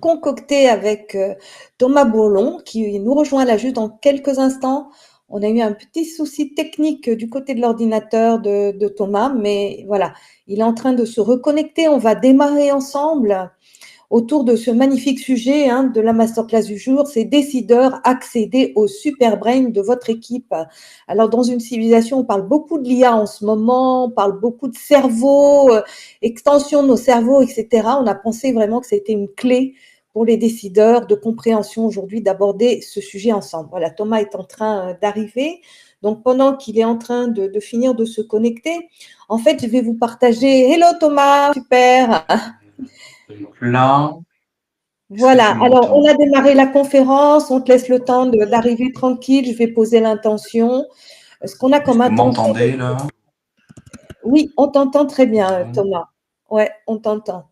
concocter avec Thomas Bourlon, qui nous rejoint là juste dans quelques instants. On a eu un petit souci technique du côté de l'ordinateur de Thomas, mais voilà, il est en train de se reconnecter. On va démarrer ensemble autour de ce magnifique sujet de la masterclass du jour, c'est décideurs, accéder au super brain de votre équipe. Alors, dans une civilisation, on parle beaucoup de l'IA en ce moment, on parle beaucoup de cerveau, extension de nos cerveaux, etc. On a pensé vraiment que c'était une clé pour les décideurs de compréhension aujourd'hui d'aborder ce sujet ensemble. Voilà, Thomas est en train d'arriver. Donc, pendant qu'il est en train de finir de se connecter, en fait, je vais vous partager. Hello Thomas, super. Donc là, est-ce que Voilà, tu alors on m'entends? a démarré la conférence, on te laisse le temps d'arriver tranquille, je vais poser l'intention. Ce qu'on a Est-ce comme que vous intention, m'entendez là? oui, on t'entend très bien, Non. Thomas. Ouais, on t'entend.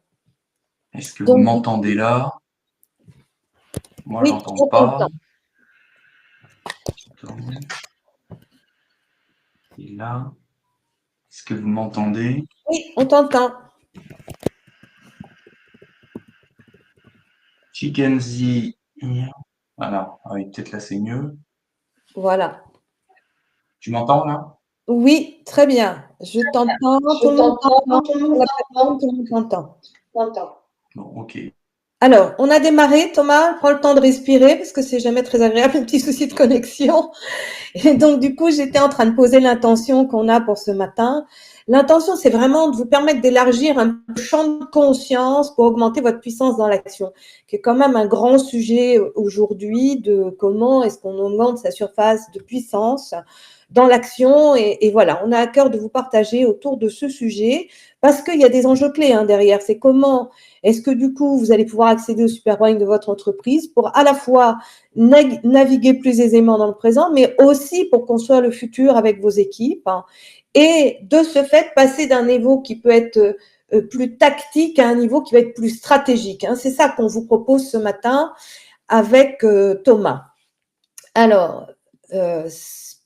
Est-ce que vous Donc, m'entendez là? Moi, oui, j'entends on pas. t'entend. Attends. Et là, est-ce que vous m'entendez? Oui, on t'entend. Chickensy. Voilà. Ah oui, peut-être là c'est mieux. Voilà. Tu m'entends là? Oui, très bien. Je t'entends, Je tout le monde t'entends, t'entend. tout le monde La t'entend. personne, tout le monde t'entend. T'entends. Bon, ok. Alors, on a démarré, Thomas, prends le temps de respirer parce que c'est jamais très agréable, un petit souci de connexion. Et donc, du coup, j'étais en train de poser l'intention qu'on a pour ce matin. L'intention, c'est vraiment de vous permettre d'élargir un champ de conscience pour augmenter votre puissance dans l'action, qui est quand même un grand sujet aujourd'hui de comment est-ce qu'on augmente sa surface de puissance dans l'action. Et voilà, on a à cœur de vous partager autour de ce sujet parce qu'il y a des enjeux clés derrière. C'est comment est-ce que du coup, vous allez pouvoir accéder au super brain de votre entreprise pour à la fois naviguer plus aisément dans le présent, mais aussi pour construire le futur avec vos équipes. Et de ce fait, passer d'un niveau qui peut être plus tactique à un niveau qui va être plus stratégique. C'est ça qu'on vous propose ce matin avec Thomas. Alors,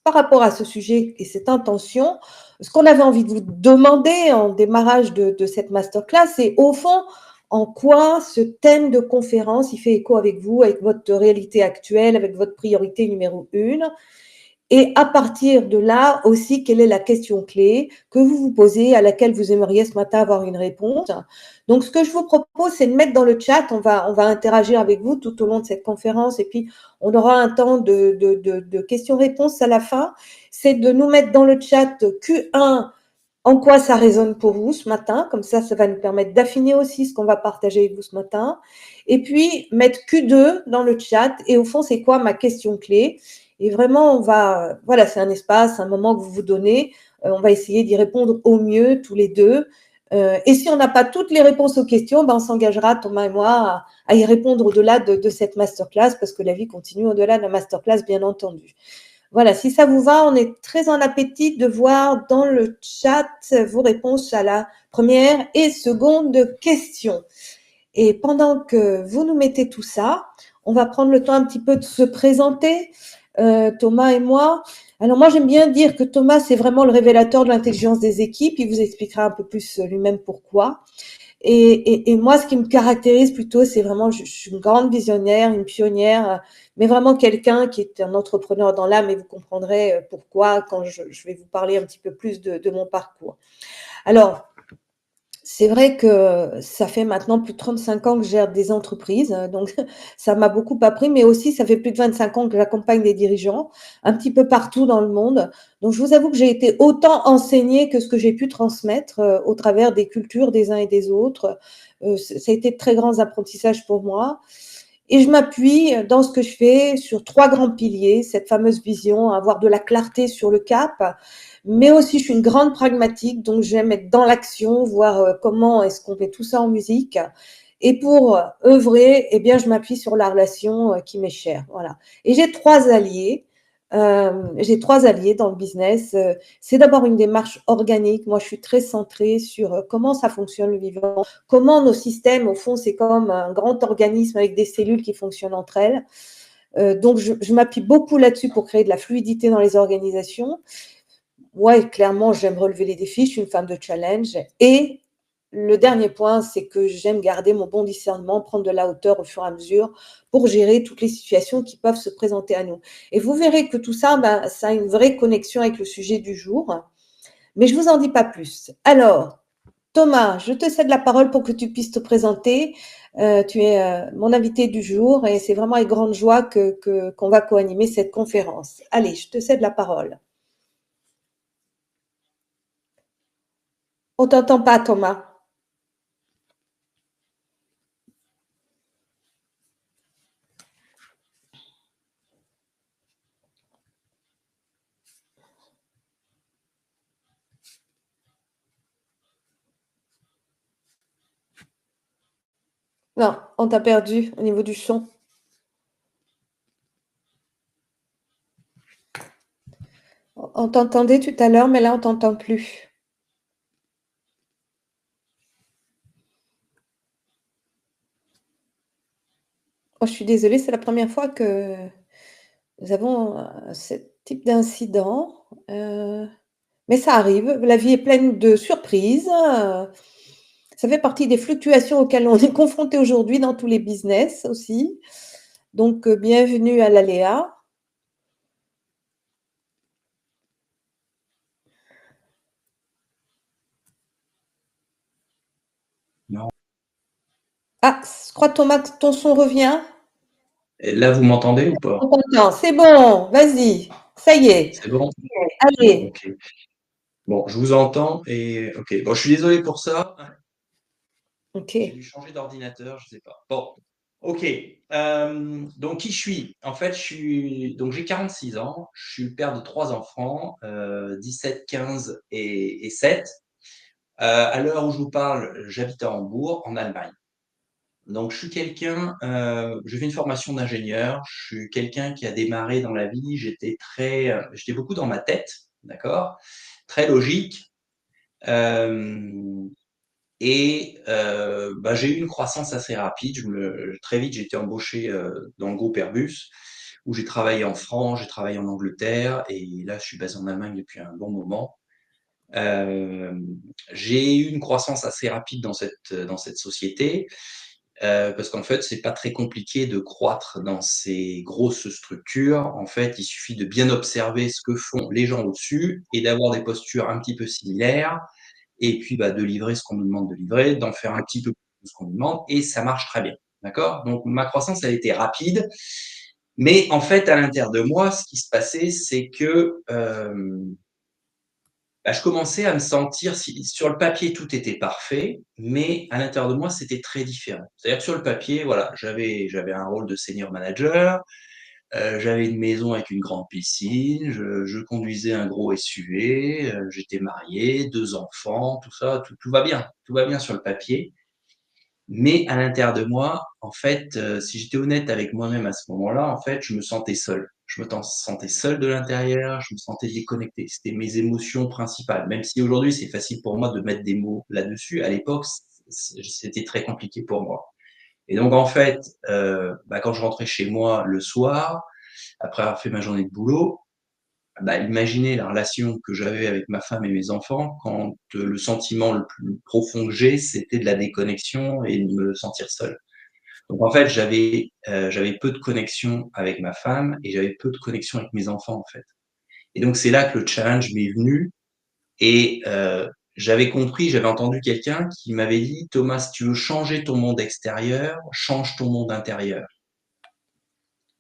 par rapport à ce sujet et cette intention, ce qu'on avait envie de vous demander en démarrage de cette masterclass, c'est au fond, en quoi ce thème de conférence, il fait écho avec vous, avec votre réalité actuelle, avec votre priorité numéro 1. Et à partir de là aussi, quelle est la question clé que vous vous posez, à laquelle vous aimeriez ce matin avoir une réponse. Donc, ce que je vous propose, c'est de mettre dans le chat, on va interagir avec vous tout au long de cette conférence et puis on aura un temps de questions-réponses à la fin. C'est de nous mettre dans le chat Q1, en quoi ça résonne pour vous ce matin. Comme ça va nous permettre d'affiner aussi ce qu'on va partager avec vous ce matin. Et puis, mettre Q2 dans le chat. Et au fond, c'est quoi ma question clé? Et vraiment, voilà, c'est un espace, un moment que vous vous donnez. On va essayer d'y répondre au mieux, tous les deux. Et si on n'a pas toutes les réponses aux questions, on s'engagera, Thomas et moi, à y répondre au-delà de cette masterclass, parce que la vie continue au-delà de la masterclass, bien entendu. Voilà, si ça vous va, on est très en appétit de voir dans le chat vos réponses à la première et seconde question. Et pendant que vous nous mettez tout ça, on va prendre le temps un petit peu de se présenter, Thomas et moi. Alors moi, j'aime bien dire que Thomas, c'est vraiment le révélateur de l'intelligence des équipes. Il vous expliquera un peu plus lui-même pourquoi. Et moi, ce qui me caractérise plutôt, c'est vraiment, je suis une grande visionnaire, une pionnière, mais vraiment quelqu'un qui est un entrepreneur dans l'âme et vous comprendrez pourquoi quand je vais vous parler un petit peu plus de mon parcours. Alors, c'est vrai que ça fait maintenant plus de 35 ans que je gère des entreprises, donc ça m'a beaucoup appris, mais aussi ça fait plus de 25 ans que j'accompagne des dirigeants un petit peu partout dans le monde. Donc je vous avoue que j'ai été autant enseignée que ce que j'ai pu transmettre au travers des cultures des uns et des autres. Ça a été de très grands apprentissages pour moi. Et je m'appuie dans ce que je fais sur 3 grands piliers, cette fameuse vision, avoir de la clarté sur le cap, mais aussi je suis une grande pragmatique, donc j'aime être dans l'action, voir comment est-ce qu'on met tout ça en musique. Et pour œuvrer, eh bien, je m'appuie sur la relation qui m'est chère. Voilà. Et j'ai 3 alliés. J'ai 3 alliés dans le business. C'est d'abord une démarche organique. Moi, je suis très centrée sur comment ça fonctionne le vivant, comment nos systèmes, au fond, c'est comme un grand organisme avec des cellules qui fonctionnent entre elles. Donc, je m'appuie beaucoup là-dessus pour créer de la fluidité dans les organisations. Ouais, clairement, j'aime relever les défis. Je suis une femme de challenge et le dernier point, c'est que j'aime garder mon bon discernement, prendre de la hauteur au fur et à mesure pour gérer toutes les situations qui peuvent se présenter à nous. Et vous verrez que tout ça, ben, ça a une vraie connexion avec le sujet du jour. Mais je vous en dis pas plus. Alors, Thomas, je te cède la parole pour que tu puisses te présenter. Tu es mon invité du jour et c'est vraiment avec grande joie qu'on va co-animer cette conférence. Allez, je te cède la parole. On t'entend pas, Thomas. Non, on t'a perdu au niveau du son. On t'entendait tout à l'heure, mais là, on t'entend plus. Oh, je suis désolée, c'est la première fois que nous avons ce type d'incident. Mais ça arrive. La vie est pleine de surprises. Ça fait partie des fluctuations auxquelles on est confronté aujourd'hui dans tous les business aussi. Donc, bienvenue à l'aléa. Non. Ah, je crois, Thomas, que ton son revient. Et là, vous m'entendez ou pas? On t'entend. C'est bon, vas-y. Ça y est. C'est bon? Allez. Ok. Bon, je vous entends et ok. Bon, je suis désolé pour ça. Ok. J'ai dû changer d'ordinateur, je sais pas. Bon, ok. Donc, qui je suis? En fait, donc j'ai 46 ans. Je suis le père de trois enfants, 17, 15 et 7. À l'heure où je vous parle, j'habite à Hambourg, en Allemagne. Donc, je suis quelqu'un, je fais une formation d'ingénieur. Je suis quelqu'un qui a démarré dans la vie. J'étais beaucoup dans ma tête, d'accord? Très logique. Euh, bah, j'ai eu une croissance assez rapide. Très vite, j'ai été embauché dans le groupe Airbus, où j'ai travaillé en France, j'ai travaillé en Angleterre, et là, je suis basé en Allemagne depuis un bon moment. Euh, j'ai eu une croissance assez rapide dans cette société, parce qu'en fait, c'est pas très compliqué de croître dans ces grosses structures. En fait, il suffit de bien observer ce que font les gens au-dessus et d'avoir des postures un petit peu similaires, et puis bah, de livrer ce qu'on nous demande de livrer, d'en faire un petit peu plus de ce qu'on nous demande, et ça marche très bien. D'accord? Donc ma croissance, elle était rapide, mais en fait, à l'intérieur de moi, ce qui se passait, c'est que bah, je commençais à me sentir, sur le papier, tout était parfait, mais à l'intérieur de moi, c'était très différent. C'est-à-dire que sur le papier, voilà, j'avais un rôle de senior manager, j'avais une maison avec une grande piscine, je conduisais un gros SUV, j'étais marié, deux enfants, tout ça, tout va bien sur le papier. Mais à l'intérieur de moi, en fait, si j'étais honnête avec moi-même à ce moment-là, en fait, je me sentais seul. Sentais seul de l'intérieur, je me sentais déconnecté. C'était mes émotions principales. Même si aujourd'hui, c'est facile pour moi de mettre des mots là-dessus, à l'époque, c'était très compliqué pour moi. Et donc, en fait, bah, quand je rentrais chez moi le soir, après avoir fait ma journée de boulot, bah, imaginez la relation que j'avais avec ma femme et mes enfants quand le sentiment le plus profond que j'ai, c'était de la déconnexion et de me sentir seul. Donc en fait, j'avais peu de connexion avec ma femme et j'avais peu de connexion avec mes enfants en fait. Et donc c'est là que le challenge m'est venu, et j'avais entendu quelqu'un qui m'avait dit: Thomas, si tu veux changer ton monde extérieur, change ton monde intérieur.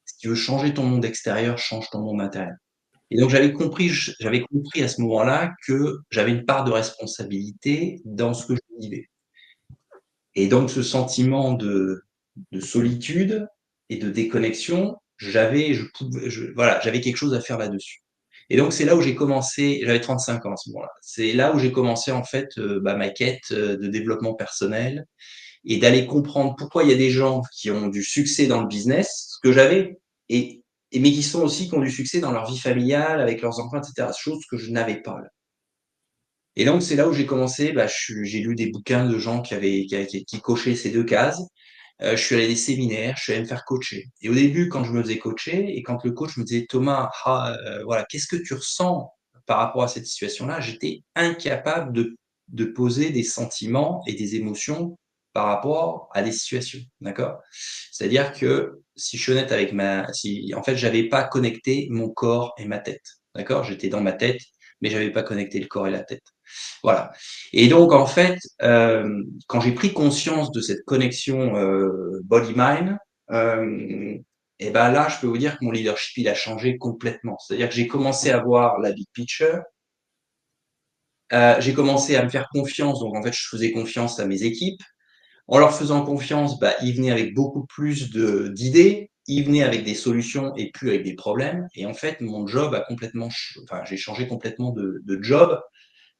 Si tu veux changer ton monde extérieur, change ton monde intérieur. Et donc j'avais compris à ce moment-là que j'avais une part de responsabilité dans ce que je vivais. Et donc ce sentiment de solitude et de déconnexion, voilà, j'avais quelque chose à faire là-dessus. Et donc c'est là où j'ai commencé, j'avais 35 ans à ce moment-là. C'est là où j'ai commencé en fait bah, ma quête de développement personnel, et d'aller comprendre pourquoi il y a des gens qui ont du succès dans le business, ce que j'avais, et, mais qui ont du succès dans leur vie familiale, avec leurs enfants, etc. Chose que je n'avais pas là. Et donc, c'est là où j'ai commencé, bah, j'ai lu des bouquins de gens qui cochaient ces deux cases. Je suis allé à des séminaires, je suis allé me faire coacher. Et au début, quand je me faisais coacher, et quand le coach me disait: Thomas, voilà, qu'est-ce que tu ressens par rapport à cette situation-là? J'étais incapable de de poser des sentiments et des émotions par rapport à des situations, d'accord? C'est-à-dire que si je suis honnête avec en fait, j'avais pas connecté mon corps et ma tête, d'accord? J'étais dans ma tête, mais j'avais pas connecté le corps et la tête. Voilà. Et donc en fait, quand j'ai pris conscience de cette connexion, body-mind, et ben là, je peux vous dire que mon leadership, il a changé complètement. C'est-à-dire que j'ai commencé à voir la big picture, j'ai commencé à me faire confiance, donc en fait, je faisais confiance à mes équipes. En leur faisant confiance, bah, ils venaient avec beaucoup plus d'idées, ils venaient avec des solutions et plus avec des problèmes. Et en fait, mon job a complètement, enfin, j'ai changé complètement de job.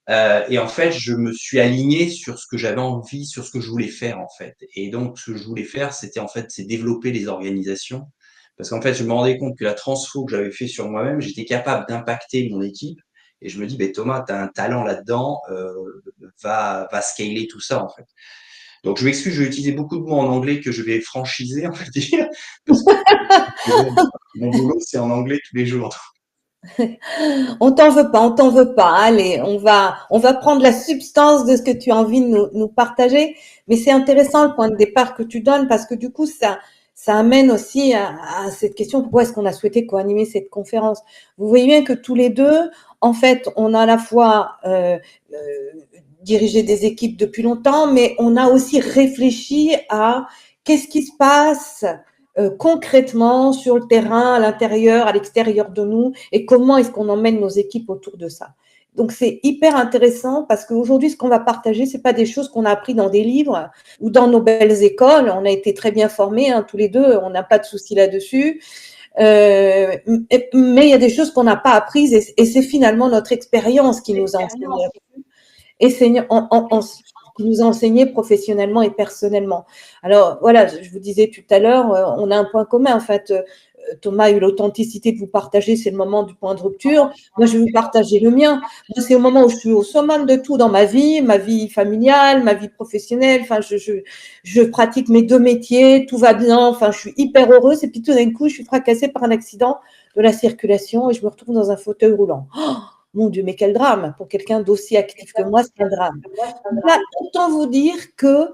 Et en fait, je me suis aligné sur ce que j'avais envie, sur ce que je voulais faire en fait. Et donc, ce que je voulais faire, c'était en fait, c'est développer les organisations. Parce qu'en fait, je me rendais compte que la transfo que j'avais fait sur moi-même, j'étais capable d'impacter mon équipe. Et je me dis, ben, Thomas, tu as un talent là-dedans, va scaler tout ça en fait. Donc, je m'excuse, je vais utiliser beaucoup de mots en anglais que je vais franchiser, on va dire, parce que mon boulot, c'est en anglais tous les jours. On t'en veut pas, on t'en veut pas. Allez, on va prendre la substance de ce que tu as envie de nous partager. Mais c'est intéressant le point de départ que tu donnes parce que du coup, ça amène aussi à cette question, pourquoi est-ce qu'on a souhaité co-animer cette conférence? Vous voyez bien que tous les deux, en fait, on a à la fois dirigé des équipes depuis longtemps, mais on a aussi réfléchi à qu'est-ce qui se passe concrètement sur le terrain, à l'intérieur, à l'extérieur de nous, et comment est-ce qu'on emmène nos équipes autour de ça. Donc c'est hyper intéressant parce qu'aujourd'hui, ce qu'on va partager, c'est pas des choses qu'on a appris dans des livres ou dans nos belles écoles. On a été très bien formés, hein, tous les deux, on n'a pas de souci là-dessus. Mais il y a des choses qu'on n'a pas apprises et c'est finalement notre expérience qui nous a enseigné et qui nous a enseigné professionnellement et personnellement. Alors voilà, je vous disais tout à l'heure, on a un point commun en fait. Thomas a eu l'authenticité de vous partager, c'est le moment du point de rupture. Moi, je vais vous partager le mien. Moi, c'est au moment où je suis au summum de tout dans ma vie familiale, ma vie professionnelle. Enfin, je pratique mes deux métiers, tout va bien. Enfin, je suis hyper heureuse. Et puis tout d'un coup, je suis fracassée par un accident de la circulation et je me retrouve dans un fauteuil roulant. Oh, mon Dieu, mais quel drame. Pour quelqu'un d'aussi actif que moi, c'est un drame. Là, autant vous dire que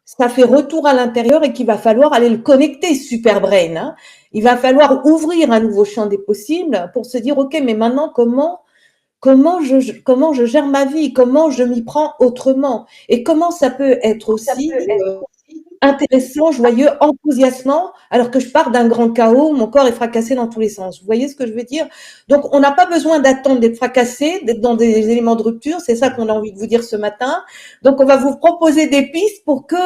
ça fait retour à l'intérieur et qu'il va falloir aller le connecter, Super Brain. Hein. Il va falloir ouvrir un nouveau champ des possibles pour se dire, OK, mais maintenant, comment je gère ma vie, comment je m'y prends autrement et comment ça peut être aussi intéressant, joyeux, enthousiasmant, alors que je pars d'un grand chaos, mon corps est fracassé dans tous les sens. Vous voyez ce que je veux dire? Donc, on n'a pas besoin d'attendre d'être fracassé, d'être dans des éléments de rupture. C'est ça qu'on a envie de vous dire ce matin. Donc, on va vous proposer des pistes pour que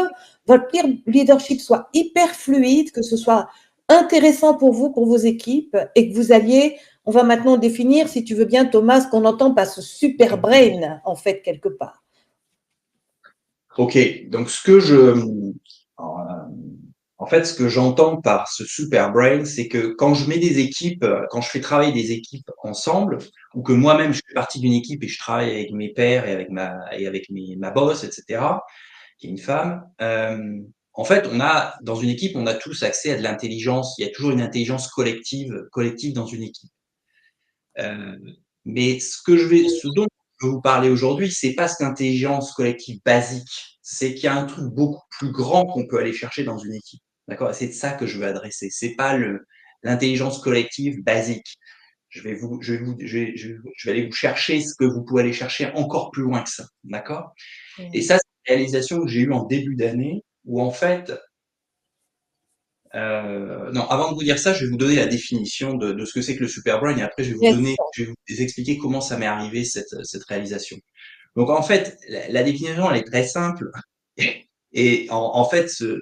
votre leadership soit hyper fluide, que ce soit intéressant pour vous, pour vos équipes, et que vous alliez, on va maintenant définir, si tu veux bien, Thomas, ce qu'on entend par ce super brain, en fait, quelque part. Ok, donc en fait, ce que j'entends par ce super brain, c'est que quand je mets des équipes, quand je fais travailler des équipes ensemble, ou que moi-même je fais partie d'une équipe et je travaille avec mes pairs et ma boss, etc., qui est une femme, en fait, dans une équipe, on a tous accès à de l'intelligence. Il y a toujours une intelligence collective dans une équipe. Euh, mais ce dont je veux vous parler aujourd'hui, c'est pas cette intelligence collective basique. C'est qu'il y a un truc beaucoup plus grand qu'on peut aller chercher dans une équipe. D'accord? C'est de ça que je veux adresser. C'est pas l'intelligence collective basique. Je vais aller vous chercher ce que vous pouvez aller chercher encore plus loin que ça. D'accord? Et ça, c'est une réalisation que j'ai eue en début d'année où en fait, non, avant de vous dire ça, je vais vous donner la définition de ce que c'est que le super brain et après Yes. je vais vous expliquer comment ça m'est arrivé cette réalisation. Donc en fait, la définition elle est très simple et en fait ce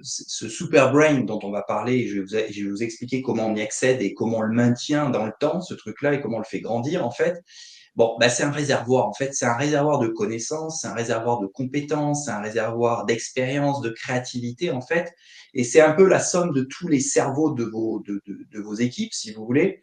super brain dont on va parler, je vais vous expliquer comment on y accède et comment on le maintient dans le temps, ce truc-là et comment on le fait grandir en fait. Bon, bah, c'est un réservoir. En fait, c'est un réservoir de connaissances, c'est un réservoir de compétences, c'est un réservoir d'expérience, de créativité, en fait. Et c'est un peu la somme de tous les cerveaux de vos équipes, si vous voulez.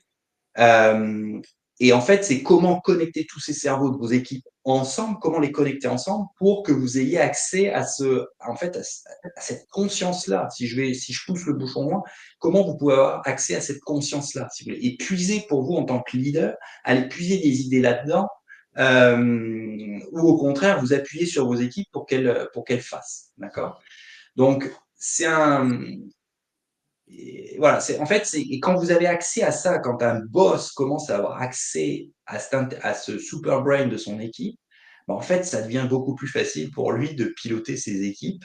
Euh, et en fait, c'est comment connecter tous ces cerveaux de vos équipes ensemble, comment les connecter ensemble pour que vous ayez accès en fait, à cette conscience-là. Si je pousse le bouchon loin, comment vous pouvez avoir accès à cette conscience-là, si vous voulez. Et puiser pour vous en tant que leader, aller puiser des idées là-dedans ou au contraire, vous appuyez sur vos équipes pour qu'elles fassent. D'accord? Donc, c'est un. Et voilà, en fait, et quand vous avez accès à ça, quand un boss commence à avoir accès à ce super brain de son équipe, bah, en fait, ça devient beaucoup plus facile pour lui de piloter ses équipes.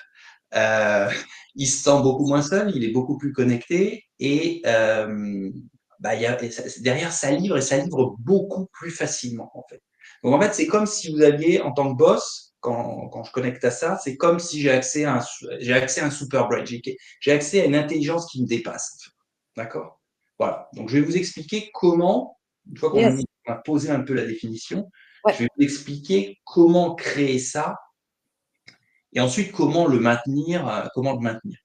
Euh, il se sent beaucoup moins seul, il est beaucoup plus connecté et bah, derrière ça livre et ça livre beaucoup plus facilement en fait. Donc en fait, c'est comme si vous aviez en tant que boss, quand je connecte à ça, c'est comme si j'ai accès à un super brain, j'ai accès à une intelligence qui me dépasse. En fait. D'accord? Voilà. Donc je vais vous expliquer comment, une fois qu'on Yes. a posé un peu la définition, Ouais, je vais vous expliquer comment créer ça et ensuite comment le maintenir, comment le maintenir.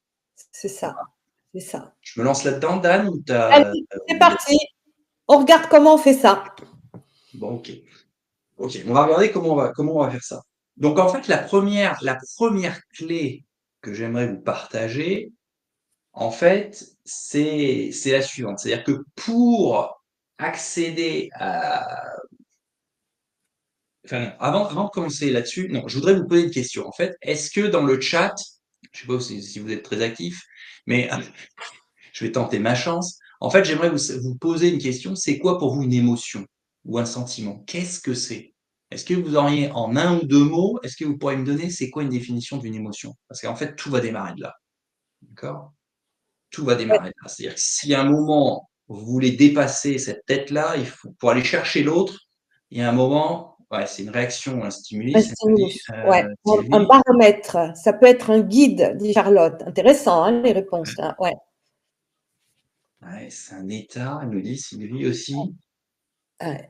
c'est ça. C'est ça. Je me lance là-dedans, Dan, ou t'as Allez, c'est envie de... parti. On regarde comment on fait ça. Bon, ok. Ok, on va regarder comment on va faire ça. Donc, en fait, la première clé que j'aimerais vous partager, en fait, c'est la suivante. C'est-à-dire que pour accéder à... Enfin, non, avant de commencer là-dessus, non, je voudrais vous poser une question. En fait, est-ce que dans le chat, je sais pas si vous êtes très actif, mais je vais tenter ma chance. En fait, j'aimerais vous poser une question. C'est quoi pour vous une émotion ou un sentiment? Qu'est-ce que c'est? Est-ce que vous auriez en un ou deux mots, est-ce que vous pourriez me donner c'est quoi une définition d'une émotion? Parce qu'en fait, tout va démarrer de là. D'accord? Tout va Ouais, démarrer de là. C'est-à-dire que si à un moment, vous voulez dépasser cette tête-là, pour aller chercher l'autre, il y a un moment, ouais, c'est une réaction, un stimuli, un ça me dit, stimulus. Ouais, un Sylvie, baromètre. Ça peut être un guide, dit Charlotte. Intéressant, hein, les réponses là. Ouais. ouais, c'est un état, elle nous dit, Sylvie aussi. Ouais,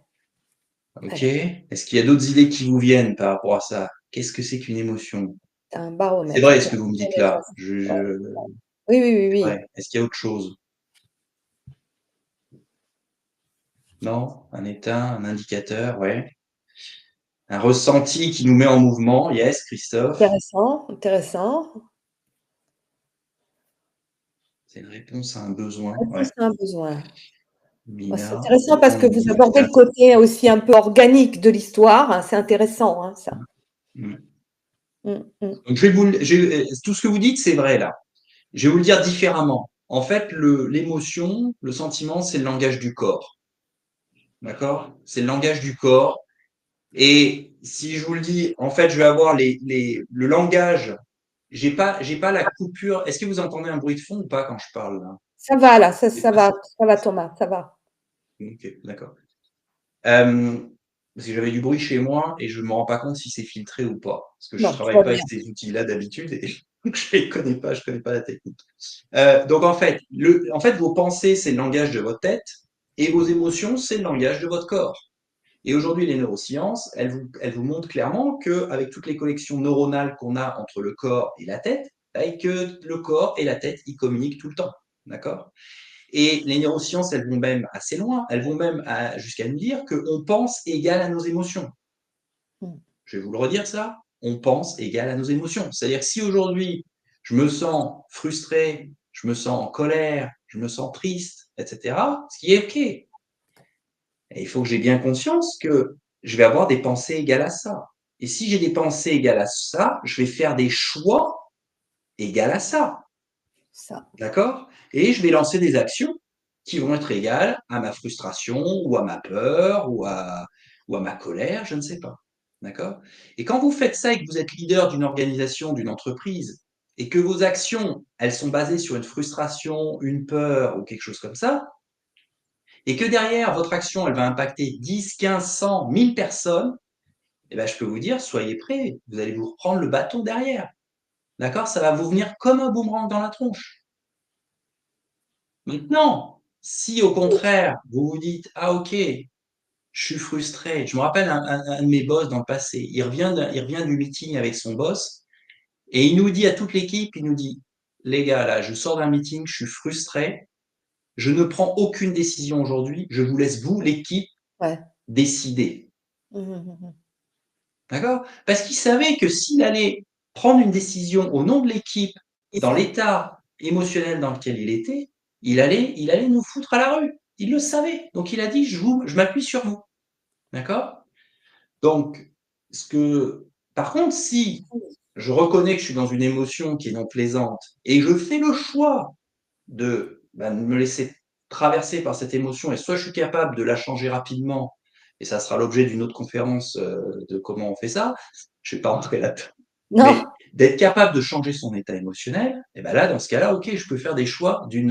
Ok. ouais. Est-ce qu'il y a d'autres idées qui vous viennent par rapport à ça? Qu'est-ce que c'est qu'une émotion? Un C'est baromètre. vrai ce Ok. que vous me dites Ouais, là. ouais. Oui, oui, oui, oui. Ouais. Est-ce qu'il y a autre chose? Non? Un état, un indicateur, ouais. Un ressenti qui nous met en mouvement. Yes, Christophe. Intéressant, intéressant. C'est une réponse à un besoin. Ouais. Réponse à un besoin. Ouais, c'est Mina, intéressant parce que répondre vous aux abordez le indicateurs. côté aussi un peu organique de l'histoire, hein. C'est intéressant, hein, ça. Mm. Mm, mm. Donc, tout ce que vous dites, c'est vrai là. Je vais vous le dire différemment. En fait, l'émotion, le sentiment, c'est le langage du corps. D'accord? C'est le langage du corps. Et si je vous le dis, en fait, je vais avoir le langage. J'ai pas la coupure. Est-ce que vous entendez un bruit de fond ou pas quand je parle là? Ça va là, C'est pas ça. ça va Thomas, ça va. Ok, d'accord. Euh, Parce que j'avais du bruit chez moi et je ne me rends pas compte si c'est filtré ou pas. Parce que je Non, tout travaille va pas avec bien. ces outils-là d'habitude et donc je connais pas la technique. Donc en fait, vos pensées, c'est le langage de votre tête et vos émotions, c'est le langage de votre corps. Et aujourd'hui, les neurosciences, elles vous montrent clairement qu'avec toutes les connexions neuronales qu'on a entre le corps et la tête, que le corps et la tête, ils communiquent tout le temps. D'accord? Et les neurosciences, elles vont même assez loin. Elles vont même jusqu'à nous dire qu'on pense égal à nos émotions. Mm. Je vais vous le redire ça. On pense égal à nos émotions. C'est-à-dire que si aujourd'hui, je me sens frustré, je me sens en colère, je me sens triste, etc., ce qui est OK. Et il faut que j'ai bien conscience que je vais avoir des pensées égales à ça. Et si j'ai des pensées égales à ça, je vais faire des choix égales à ça. Ça, D'accord? Et je vais lancer des actions qui vont être égales à ma frustration ou à ma peur ou à ma colère, je ne sais pas. D'accord? Et quand vous faites ça et que vous êtes leader d'une organisation, d'une entreprise, et que vos actions, elles sont basées sur une frustration, une peur ou quelque chose comme ça, et que derrière, votre action, elle va impacter 10, 15, 100, 1000 personnes, eh ben, je peux vous dire, soyez prêts, vous allez vous reprendre le bâton derrière. D'accord? Ça va vous venir comme un boomerang dans la tronche. Maintenant, si au contraire, vous vous dites, ah ok, je suis frustré. Je me rappelle un de mes boss dans le passé. Il revient du meeting avec son boss et il nous dit à toute l'équipe, il nous dit, les gars, là, je sors d'un meeting, je suis frustré, je ne prends aucune décision aujourd'hui, je vous laisse, vous, l'équipe, ouais. décider. Mhm. D'accord? Parce qu'il savait que s'il allait prendre une décision au nom de l'équipe, C'est dans ça. l'état émotionnel dans lequel il était, il allait nous foutre à la rue. Il le savait. Donc il a dit, je m'appuie sur vous. D'accord? Donc, par contre, si je reconnais que je suis dans une émotion qui est non plaisante et je fais le choix de me laisser traverser par cette émotion, et soit je suis capable de la changer rapidement, et ça sera l'objet d'une autre conférence de comment on fait ça, je ne vais pas rentrer là-dedans, Non, mais d'être capable de changer son état émotionnel, et ben là, dans ce cas-là, ok, je peux faire des choix qui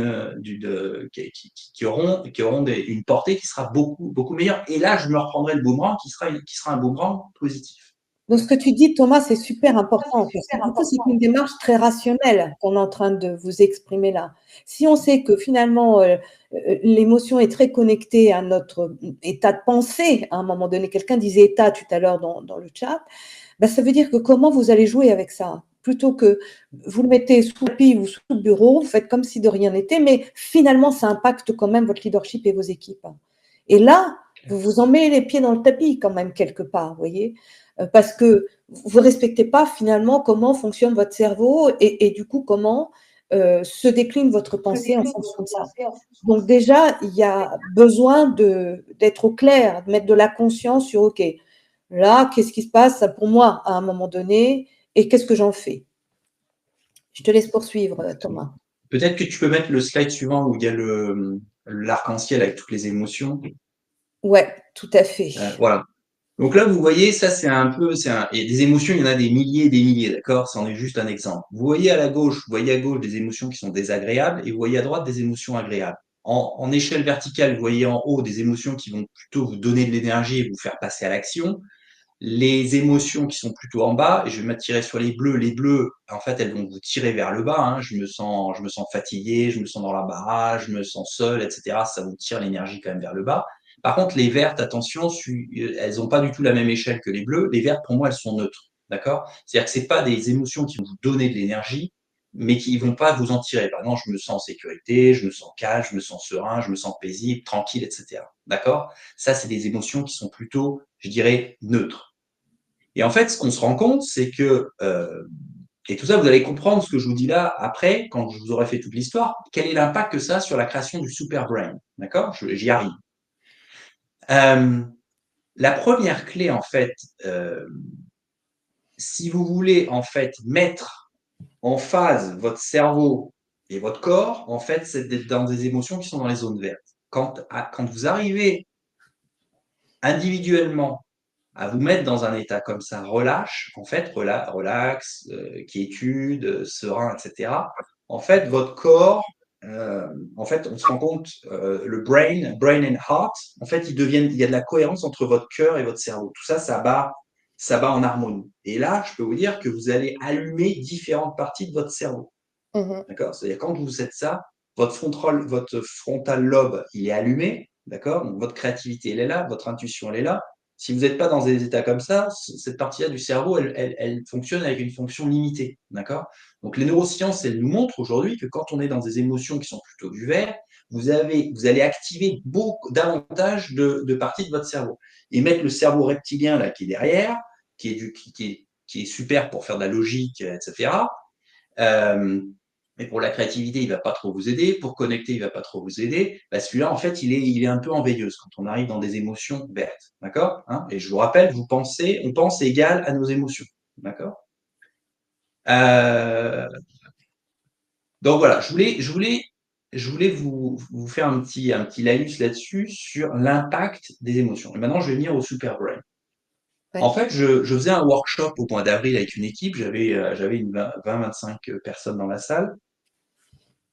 auront une portée qui sera beaucoup, beaucoup meilleure. Et là, je me reprendrai le boomerang qui sera un boomerang positif. donc ce que tu dis, Thomas, c'est super important parce que du coup, c'est une démarche très rationnelle qu'on est en train de vous exprimer là. Si on sait que finalement, l'émotion est très connectée à notre état de pensée, à un moment donné, quelqu'un disait état tout à l'heure dans le chat, ben, ça veut dire que comment vous allez jouer avec ça? Plutôt que vous le mettez sous le tapis ou sous le bureau, vous faites comme si de rien n'était, mais finalement, ça impacte quand même votre leadership et vos équipes. Et là, vous vous en mettez les pieds dans le tapis quand même quelque part, vous voyez, parce que vous ne respectez pas finalement comment fonctionne votre cerveau et du coup comment se décline votre pensée en fonction de ça. Donc déjà, il y a besoin d'être au clair, de mettre de la conscience sur, OK, là, qu'est-ce qui se passe pour moi à un moment donné et qu'est-ce que j'en fais? Je te laisse poursuivre, Thomas. Peut-être que tu peux mettre le slide suivant où il y a l'arc-en-ciel avec toutes les émotions. Ouais, tout à fait. Voilà. Donc là, vous voyez, ça c'est un peu, il y a des émotions, il y en a des milliers et des milliers, d'accord? C'en est juste un exemple. Vous voyez à gauche des émotions qui sont désagréables et vous voyez à droite des émotions agréables. En échelle verticale, vous voyez en haut des émotions qui vont plutôt vous donner de l'énergie et vous faire passer à l'action. Les émotions qui sont plutôt en bas, et je vais m'attirer sur les bleus, en fait, elles vont vous tirer vers le bas, hein. Je me sens fatigué, je me sens dans l'embarras, je me sens seul, etc. Ça vous tire l'énergie quand même vers le bas. Par contre, les vertes, attention, elles n'ont pas du tout la même échelle que les bleus. Les vertes, pour moi, elles sont neutres, d'accord? C'est-à-dire que c'est pas des émotions qui vont vous donner de l'énergie, mais qui vont pas vous en tirer. Par exemple, je me sens en sécurité, je me sens calme, je me sens serein, je me sens paisible, tranquille, etc. D'accord? Ça, c'est des émotions qui sont plutôt, je dirais, neutres. Et en fait, ce qu'on se rend compte, c'est que, et tout ça, vous allez comprendre ce que je vous dis là après, quand je vous aurai fait toute l'histoire, quel est l'impact que ça a sur la création du super brain. D'accord? J'y arrive. La première clé, en fait, si vous voulez, en fait, mettre en phase votre cerveau et votre corps, en fait, c'est d'être dans des émotions qui sont dans les zones vertes. Quand vous arrivez individuellement à vous mettre dans un état comme ça, relâche, en fait, relax, quiétude, serein, etc. En fait, votre corps, en fait, on se rend compte, le brain and heart, en fait, il y a de la cohérence entre votre cœur et votre cerveau. Tout ça, ça bat en harmonie. Et là, je peux vous dire que vous allez allumer différentes parties de votre cerveau. Mhm. D'accord? C'est-à-dire, quand vous faites ça, votre frontal lobe, il est allumé. D'accord? Donc, votre créativité, elle est là, votre intuition, elle est là. Si vous n'êtes pas dans des états comme ça, cette partie-là du cerveau, elle fonctionne avec une fonction limitée. D'accord? Donc, les neurosciences, elles nous montrent aujourd'hui que quand on est dans des émotions qui sont plutôt du vert, vous allez activer beaucoup davantage de parties de votre cerveau. Et mettre le cerveau reptilien, là, qui est derrière, qui est super pour faire de la logique, etc. Mais pour la créativité, il va pas trop vous aider. Pour connecter, il va pas trop vous aider. Bah, celui-là, en fait, il est un peu en veilleuse quand on arrive dans des émotions vertes. D'accord? Hein? Et je vous rappelle, on pense égal à nos émotions. D'accord? Euh, donc voilà, je voulais vous faire un petit laïus là-dessus sur l'impact des émotions. Et maintenant, je vais venir au super brain. En Ouais. fait, je faisais un workshop au mois d'avril avec une équipe. J'avais une 20-25 personnes dans la salle.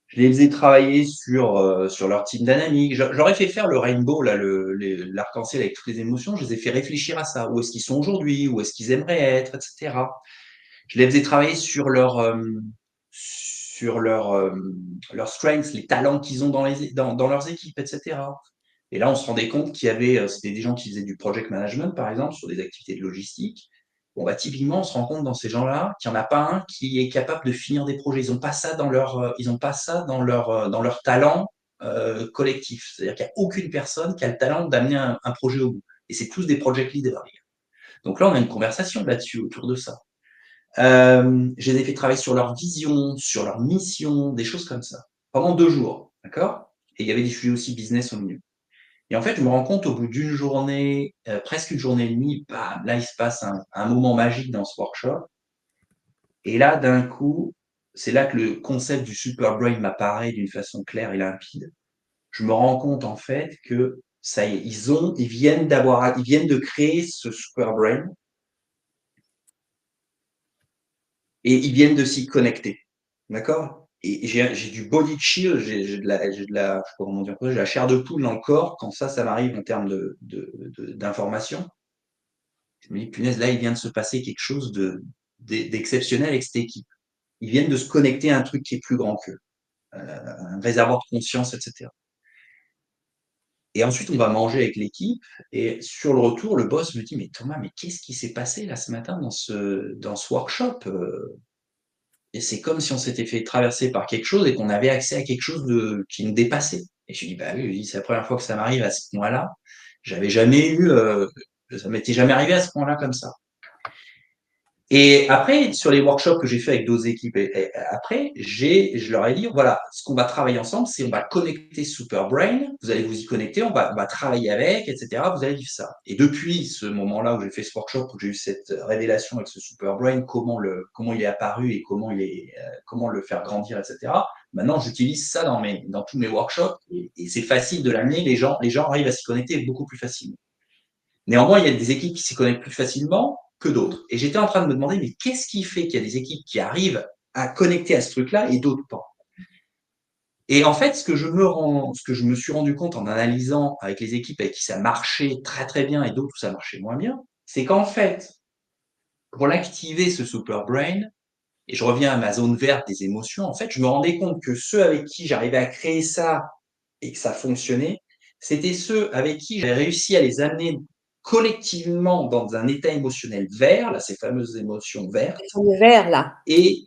Je les faisais travailler sur leur team dynamique. J'aurais fait faire le rainbow, là, l'arc-en-ciel avec toutes les émotions. Je les ai fait réfléchir à ça. Où est-ce qu'ils sont aujourd'hui? Où est-ce qu'ils aimeraient être, etc. Je les faisais travailler sur leurs strengths, les talents qu'ils ont dans leurs équipes, etc. Et là, on se rendait compte c'était des gens qui faisaient du project management, par exemple, sur des activités de logistique. Bon, bah, typiquement, on se rend compte dans ces gens-là qu'il n'y en a pas un qui est capable de finir des projets. Ils n'ont pas ça ils ont pas ça dans leur talent collectif. C'est-à-dire qu'il n'y a aucune personne qui a le talent d'amener un projet au bout. Et c'est tous des project leaders. Donc là, on a une conversation là-dessus, autour de ça. Je les ai fait travailler sur leur vision, sur leur mission, des choses comme ça, pendant 2 jours, d'accord? Et il y avait des sujets aussi business au milieu. Et en fait, je me rends compte au bout d'une journée, presque une journée et demie, bam, là, il se passe un moment magique dans ce workshop. Et là, d'un coup, c'est là que le concept du super brain m'apparaît d'une façon claire et limpide. Je me rends compte en fait que ça y est, ils viennent de créer ce super brain et ils viennent de s'y connecter. D'accord? Et j'ai du body chill, j'ai de la, je sais pas comment dire, j'ai la chair de poule dans le corps quand ça m'arrive en termes d'information. Je me dis, punaise, là, il vient de se passer quelque chose d'exceptionnel avec cette équipe. Ils viennent de se connecter à un truc qui est plus grand qu'eux, un réservoir de conscience, etc. Et ensuite, on va manger avec l'équipe. Et sur le retour, le boss me dit, mais Thomas, mais qu'est-ce qui s'est passé là ce matin dans ce workshop? Et c'est comme si on s'était fait traverser par quelque chose et qu'on avait accès à quelque chose qui nous dépassait. Et je lui dis, bah oui, c'est la première fois que ça m'arrive à ce point-là. J'avais jamais eu, ça m'était jamais arrivé à ce point-là comme ça. Et après, sur les workshops que j'ai fait avec d'autres équipes, après, je leur ai dit, voilà, ce qu'on va travailler ensemble, c'est on va connecter Superbrain, vous allez vous y connecter, on va travailler avec, etc. Vous allez vivre ça. Et depuis ce moment-là où j'ai fait ce workshop, où j'ai eu cette révélation avec ce Superbrain, comment il est apparu et comment le faire grandir, etc. Maintenant, j'utilise ça dans tous mes workshops et c'est facile de l'amener. Les gens arrivent à s'y connecter beaucoup plus facilement. Néanmoins, il y a des équipes qui s'y connectent plus facilement que d'autres. Et j'étais en train de me demander, mais qu'est-ce qui fait qu'il y a des équipes qui arrivent à connecter à ce truc-là et d'autres pas? Et en fait, ce que je me suis rendu compte en analysant avec les équipes avec qui ça marchait très très bien et d'autres où ça marchait moins bien, c'est qu'en fait, pour l'activer ce super brain, et je reviens à ma zone verte des émotions, en fait, je me rendais compte que ceux avec qui j'arrivais à créer ça et que ça fonctionnait, c'était ceux avec qui j'avais réussi à les amener collectivement dans un état émotionnel vert, là, ces fameuses émotions vertes. Le vert, là. Et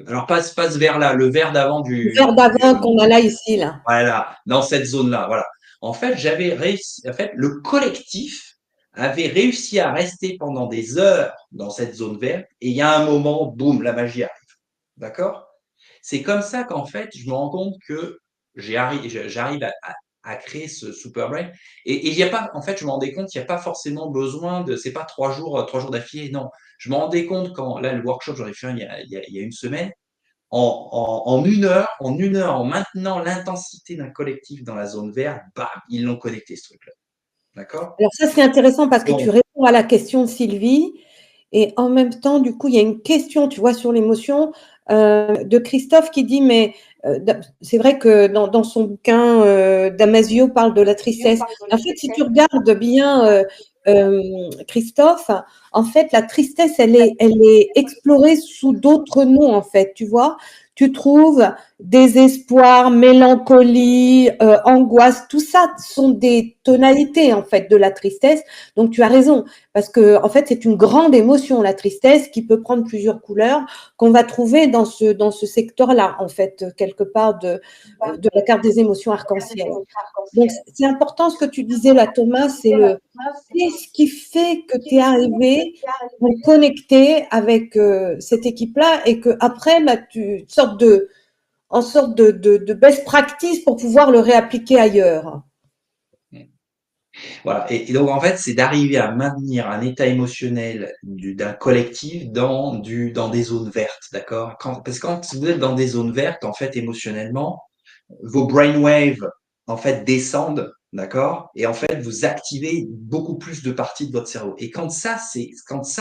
alors pas ce vert-là, le vert d'avant Le vert d'avant qu'on a là, ici, là. voilà, dans cette zone-là, voilà. En fait, j'avais réussi, en fait, le collectif avait réussi à rester pendant des heures dans cette zone verte, et il y a un moment, boum, la magie arrive. D'accord? C'est comme ça qu'en fait, je me rends compte que j'arrive à créer ce super brain. Et il n'y a pas, en fait, je me rendais compte qu'il n'y a pas forcément besoin c'est pas 3 jours d'affilée, non. Je me rendais compte quand, là, le workshop, j'en ai fait un il y a une semaine, en une heure, en maintenant l'intensité d'un collectif dans la zone verte, bam, ils l'ont connecté, ce truc-là. D'accord? Alors ça, c'est intéressant parce que tu Donc, réponds à la question de Sylvie et en même temps, du coup, il y a une question, tu vois, sur l'émotion de Christophe qui dit, mais c'est vrai que dans son bouquin, Damasio parle de la tristesse. En fait, si tu regardes bien, Christophe, en fait, la tristesse, elle est explorée sous d'autres noms, en fait, tu vois. Tu trouves désespoir, mélancolie, angoisse, tout ça sont des tonalités, en fait, de la tristesse. Donc, tu as raison, parce que, en fait, c'est une grande émotion, la tristesse, qui peut prendre plusieurs couleurs, qu'on va trouver dans ce secteur-là, en fait, quelque part de la carte des émotions arc-en-ciel. Donc, c'est important ce que tu disais là, Thomas, c'est qu'est-ce qui fait que tu es arrivé à connecter avec cette équipe-là et que après, bah, tu sortes en sorte de best practice pour pouvoir le réappliquer ailleurs. voilà. Et donc, en fait, c'est d'arriver à maintenir un état émotionnel d'un collectif dans des zones vertes, d'accord? Parce que quand vous êtes dans des zones vertes, en fait, émotionnellement, vos brainwaves, en fait, descendent, d'accord? Et en fait, vous activez beaucoup plus de parties de votre cerveau. Et quand ça,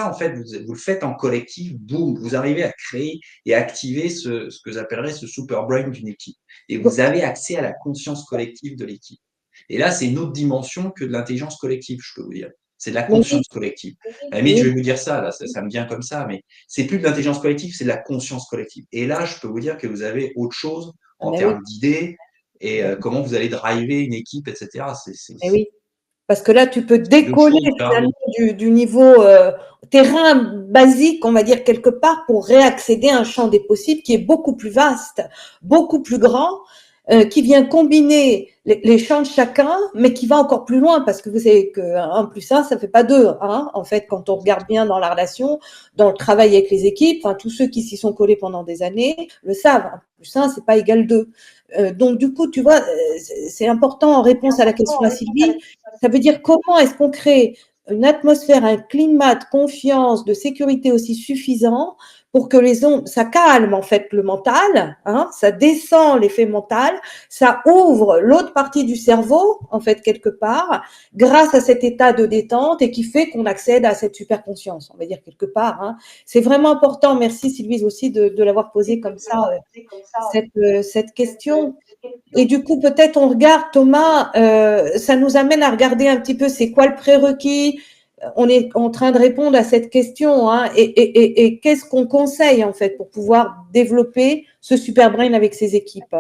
en fait, vous le faites en collectif, boum, vous arrivez à créer et activer ce que j'appellerais ce super brain d'une équipe. Et vous avez accès à la conscience collective de l'équipe. Et là, c'est une autre dimension que de l'intelligence collective, je peux vous dire. C'est de la Oui, conscience collective. À la limite, je vais vous dire ça, là, ça me vient comme ça, mais c'est plus de l'intelligence collective, c'est de la conscience collective. Et là, je peux vous dire que vous avez autre chose en ben oui, termes d'idées et comment vous allez driver une équipe, etc. ben oui. Parce que là, tu peux C'est d'autres décoller choses carrément. finalement du niveau terrain basique, on va dire quelque part, pour réaccéder à un champ des possibles qui est beaucoup plus vaste, beaucoup plus grand. qui vient combiner les champs de chacun, mais qui va encore plus loin, parce que vous savez que 1 plus 1, ça fait pas 2, hein, en fait, quand on regarde bien dans la relation, dans le travail avec les équipes, enfin, tous ceux qui s'y sont collés pendant des années le savent, 1 plus 1, c'est pas égal 2. Donc, du coup, tu vois, c'est important en réponse à la question à Sylvie, ça veut dire comment est-ce qu'on crée une atmosphère, un climat de confiance, de sécurité aussi suffisant pour que les ondes, ça calme en fait le mental, hein, ça descend l'effet mental, ça ouvre l'autre partie du cerveau en fait quelque part, grâce à cet état de détente et qui fait qu'on accède à cette super conscience, on va dire quelque part. Hein. C'est vraiment important. Merci Sylvie aussi de l'avoir posé comme ça cette question. Et du coup, peut-être on regarde, Thomas, ça nous amène à regarder un petit peu c'est quoi le prérequis. On est en train de répondre à cette question, hein, et qu'est-ce qu'on conseille en fait pour pouvoir développer ce super brain avec ses équipes.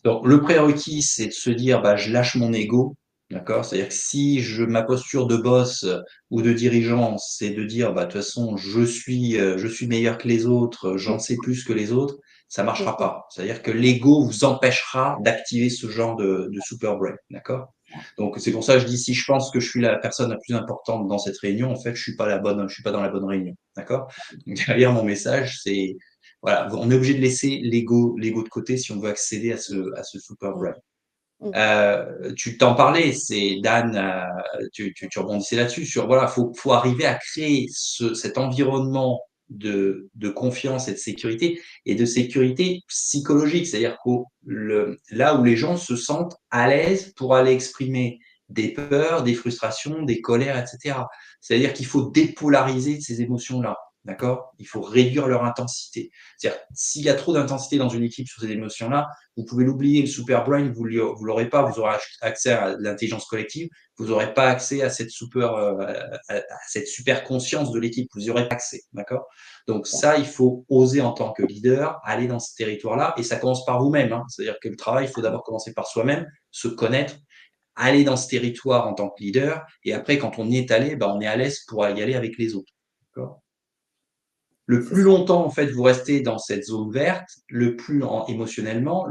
Donc, le prérequis, c'est de se dire, bah, je lâche mon ego, d'accord? C'est-à-dire que si ma posture de boss ou de dirigeant, c'est de dire, bah, de toute façon, je suis meilleur que les autres, j'en sais plus que les autres, ça marchera pas. C'est-à-dire que l'ego vous empêchera d'activer ce genre de super brain, d'accord? Donc, c'est pour ça que je dis, si je pense que je suis la personne la plus importante dans cette réunion, en fait, je suis pas dans la bonne réunion, d'accord? Donc, derrière mon message, c'est, voilà, on est obligé de laisser l'ego de côté si on veut accéder à ce super brain. Tu t'en parlais, c'est Dan, tu rebondissais là-dessus sur voilà, faut arriver à créer cet environnement de confiance et de sécurité psychologique, c'est-à-dire là où les gens se sentent à l'aise pour aller exprimer des peurs, des frustrations, des colères, etc. C'est-à-dire qu'il faut dépolariser ces émotions-là. D'accord? Il faut réduire leur intensité. C'est-à-dire, s'il y a trop d'intensité dans une équipe sur ces émotions-là, vous pouvez l'oublier, le super brain, vous l'aurez pas, vous aurez accès à l'intelligence collective, vous n'aurez pas accès à cette super conscience de l'équipe, vous n'y aurez pas accès, d'accord? Donc ça, il faut oser en tant que leader, aller dans ce territoire-là, et ça commence par vous-même, hein. C'est-à-dire que le travail, il faut d'abord commencer par soi-même, se connaître, aller dans ce territoire en tant que leader, et après, quand on y est allé, on est à l'aise pour y aller avec les autres, d'accord? Le plus longtemps, en fait, vous restez dans cette zone verte, le plus émotionnellement,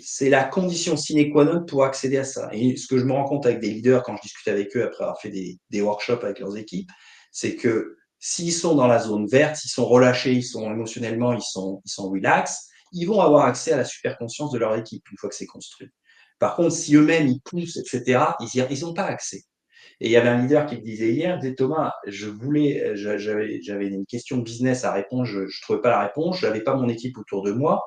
c'est la condition sine qua non pour accéder à ça. Et ce que je me rends compte avec des leaders quand je discute avec eux après avoir fait des workshops avec leurs équipes, c'est que s'ils sont dans la zone verte, s'ils sont relâchés, ils sont émotionnellement, ils sont relax, ils vont avoir accès à la super conscience de leur équipe une fois que c'est construit. Par contre, si eux-mêmes ils poussent, etc., ils n'ont pas accès. Et il y avait un leader qui me disait hier, il disait Thomas, j'avais une question business à répondre, je ne trouvais pas la réponse, je n'avais pas mon équipe autour de moi,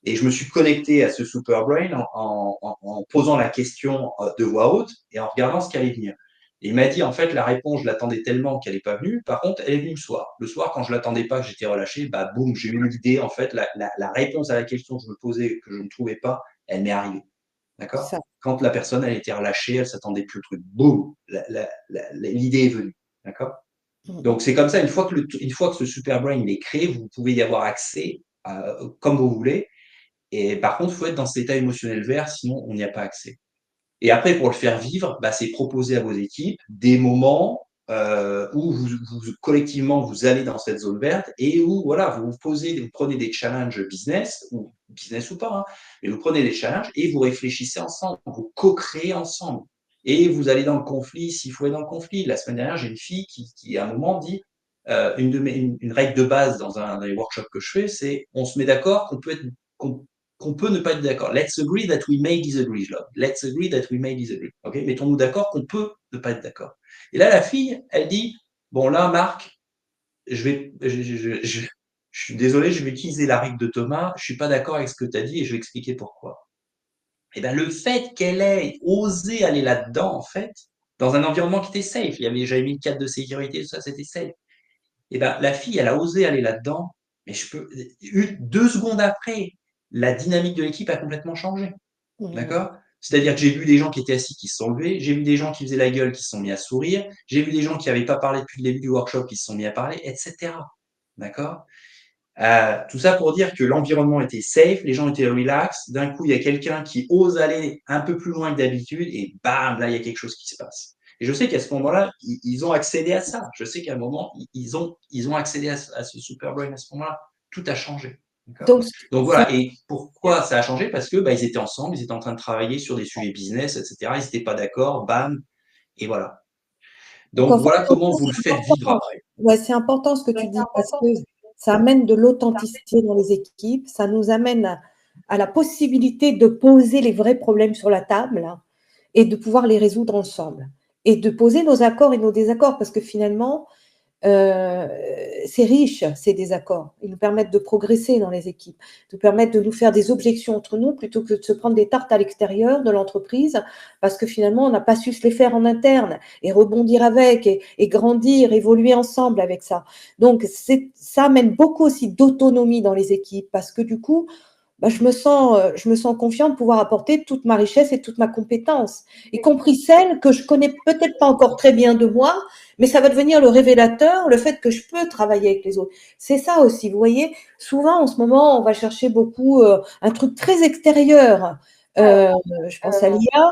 et je me suis connecté à ce super brain en posant la question de voix haute et en regardant ce qui allait venir. Et il m'a dit, en fait, la réponse, je l'attendais tellement qu'elle n'est pas venue. Par contre, elle est venue le soir. Le soir, quand je ne l'attendais pas, que j'étais relâché, boum, j'ai eu l'idée, en fait, la réponse à la question que je me posais, que je ne trouvais pas, elle m'est arrivée. D'accord? Quand la personne, elle était relâchée, elle s'attendait plus au truc. Boum, l'idée est venue. D'accord? Donc, c'est comme ça, une fois que ce super brain il est créé, vous pouvez y avoir accès comme vous voulez. Et par contre, il faut être dans cet état émotionnel vert, sinon on n'y a pas accès. Et après, pour le faire vivre, c'est proposer à vos équipes des moments où collectivement vous allez dans cette zone verte et où voilà, vous prenez des challenges business ou pas, hein, mais vous prenez des challenges et vous réfléchissez ensemble, vous co-créez ensemble. Et vous allez dans le conflit s'il faut aller dans le conflit. La semaine dernière, j'ai une fille qui à un moment dit une règle de base dans les workshops que je fais, c'est on se met d'accord qu'on peut ne pas être d'accord. Let's agree that we may disagree, Love. Let's agree that we may disagree. Okay? Mettons-nous d'accord qu'on peut ne pas être d'accord. Et là, la fille, elle dit, bon là, Marc, je suis désolé, je vais utiliser la règle de Thomas, je suis pas d'accord avec ce que tu as dit et je vais expliquer pourquoi. Et bien, le fait qu'elle ait osé aller là-dedans, en fait, dans un environnement qui était safe, j'avais mis le cadre de sécurité, tout ça, c'était safe. Et ben, la fille, elle a osé aller là-dedans, mais 2 secondes après, la dynamique de l'équipe a complètement changé. D'accord? C'est-à-dire que j'ai vu des gens qui étaient assis qui se sont levés, j'ai vu des gens qui faisaient la gueule qui se sont mis à sourire, j'ai vu des gens qui n'avaient pas parlé depuis le début du workshop qui se sont mis à parler, etc. D'accord? Tout ça pour dire que l'environnement était safe, les gens étaient relax, d'un coup il y a quelqu'un qui ose aller un peu plus loin que d'habitude et bam, là il y a quelque chose qui se passe. Et je sais qu'à ce moment-là, ils ont accédé à ça. Je sais qu'à un moment, ils ont accédé à ce super brain à ce moment-là. Tout a changé. D'accord. Donc, Donc ça, voilà, et pourquoi ça a changé? Parce que ils étaient ensemble, ils étaient en train de travailler sur des sujets business, etc. Ils n'étaient pas d'accord, bam, et voilà. donc Donc en fait, voilà comment vous le c'est faites vivre important. après. Ouais, c'est important ce que tu dis parce que ça amène de l'authenticité dans les équipes, ça nous amène à la possibilité de poser les vrais problèmes sur la table et de pouvoir les résoudre ensemble et de poser nos accords et nos désaccords parce que finalement, euh, c'est riche, ces désaccords. Ils nous permettent de progresser dans les équipes, nous permettent de nous faire des objections entre nous plutôt que de se prendre des tartes à l'extérieur de l'entreprise parce que finalement, on n'a pas su se les faire en interne et rebondir avec et grandir, évoluer ensemble avec ça. Donc, ça amène beaucoup aussi d'autonomie dans les équipes parce que du coup, je me sens confiante de pouvoir apporter toute ma richesse et toute ma compétence, y compris celle que je connais peut-être pas encore très bien de moi, mais ça va devenir le révélateur, le fait que je peux travailler avec les autres. C'est ça aussi, vous voyez, souvent en ce moment, on va chercher beaucoup un truc très extérieur. Euh, je pense à l'IA.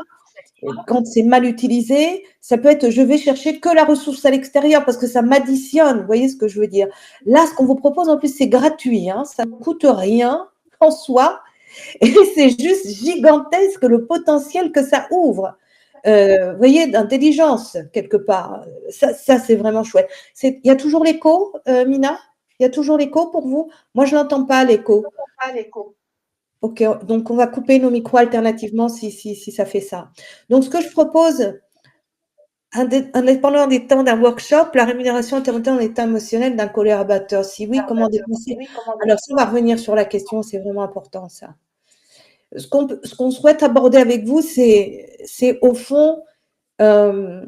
Quand c'est mal utilisé, ça peut être je vais chercher que la ressource à l'extérieur parce que ça m'additionne. Vous voyez ce que je veux dire? Là, ce qu'on vous propose en plus, c'est gratuit, hein, ça ne coûte rien en soi et c'est juste gigantesque le potentiel que ça ouvre. Vous voyez, d'intelligence, quelque part. Ça c'est vraiment chouette. Il y a toujours l'écho, Mina? Il y a toujours l'écho pour vous? Moi, je n'entends pas l'écho. Ok, donc on va couper nos micros alternativement si ça fait ça. Donc, ce que je propose, indépendant des temps d'un workshop, la rémunération interrompt l'état émotionnel d'un collaborateur. Si oui, comment dépasser? Alors, ça, on va revenir sur la question, c'est vraiment important ça. Ce qu'on souhaite aborder avec vous, c'est au fond, euh,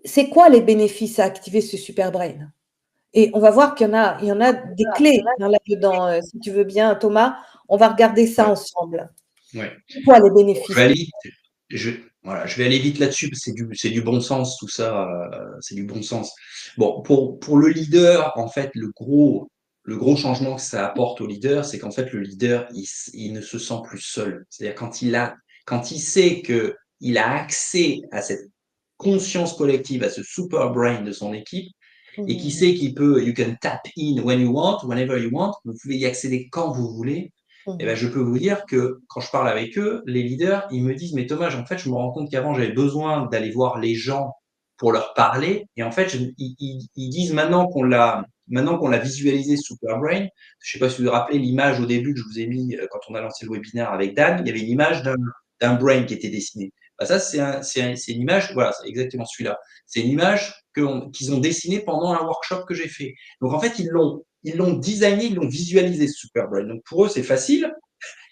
c'est quoi les bénéfices à activer ce super brain? Et on va voir il y en a des clés hein, là-dedans. Si tu veux bien, Thomas, on va regarder ça Ouais, ensemble. ouais. C'est quoi les Bon, je vais bénéfices? aller vite. Voilà, je vais aller vite là-dessus, parce que c'est du bon sens, tout ça, c'est du bon sens. Bon, pour le leader, en fait, le gros changement que ça apporte au leader, c'est qu'en fait, le leader, il ne se sent plus seul. C'est-à-dire quand il sait que il a accès à cette conscience collective, à ce super brain de son équipe, et qui Mmh, sait qu'il peut, you can tap in when you want, whenever you want, vous pouvez y accéder quand vous voulez, eh ben, mmh, je peux vous dire que quand je parle avec eux, les leaders, ils me disent, mais Thomas, en fait, je me rends compte qu'avant, j'avais besoin d'aller voir les gens pour leur parler. Et en fait, ils disent maintenant qu'on l'a visualisé Super Brain, je sais pas si vous vous rappelez l'image au début que je vous ai mis quand on a lancé le webinaire avec Dan, il y avait une image d'un brain qui était dessiné. Bah, ça, c'est une image, voilà, c'est exactement celui-là. C'est une image qu'ils ont dessinée pendant un workshop que j'ai fait. Donc, en fait, ils l'ont designé, ils l'ont visualisé, ce Super Brain. Donc, pour eux, c'est facile.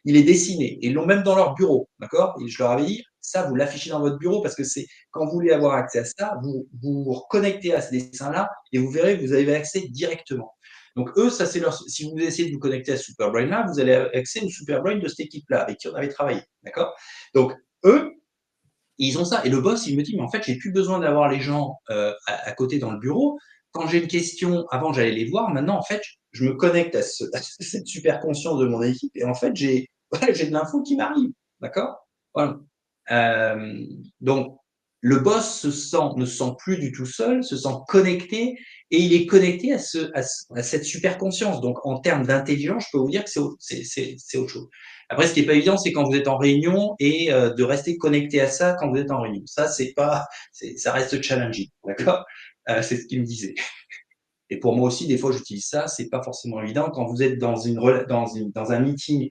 Il est dessiné. Et ils l'ont même dans leur bureau. D'accord? Et je leur avais dit, ça, vous l'affichez dans votre bureau parce que c'est, quand vous voulez avoir accès à ça, vous reconnectez à ces dessins-là et vous verrez que vous avez accès directement. Donc, eux, ça, c'est leur, si vous essayez de vous connecter à ce Superbrain-là, vous allez avoir accès au Superbrain de cette équipe-là avec qui on avait travaillé. D'accord? Donc, eux, ils ont ça. Et le boss, il me dit, mais en fait, j'ai plus besoin d'avoir les gens à côté dans le bureau. Quand j'ai une question, avant, j'allais les voir. Maintenant, en fait, je me connecte à cette super conscience de mon équipe. Et en fait, voilà, j'ai de l'info qui m'arrive. D'accord? Voilà. Euh, donc, le boss ne se sent plus du tout seul, se sent connecté et il est connecté à cette super conscience. Donc, en termes d'intelligence, je peux vous dire que c'est autre chose. Après, ce qui est pas évident, c'est quand vous êtes en réunion et de rester connecté à ça quand vous êtes en réunion. Ça, ça reste challenging, d'accord? C'est ce qu'il me disait. Et pour moi aussi, des fois, j'utilise ça. C'est pas forcément évident quand vous êtes dans un meeting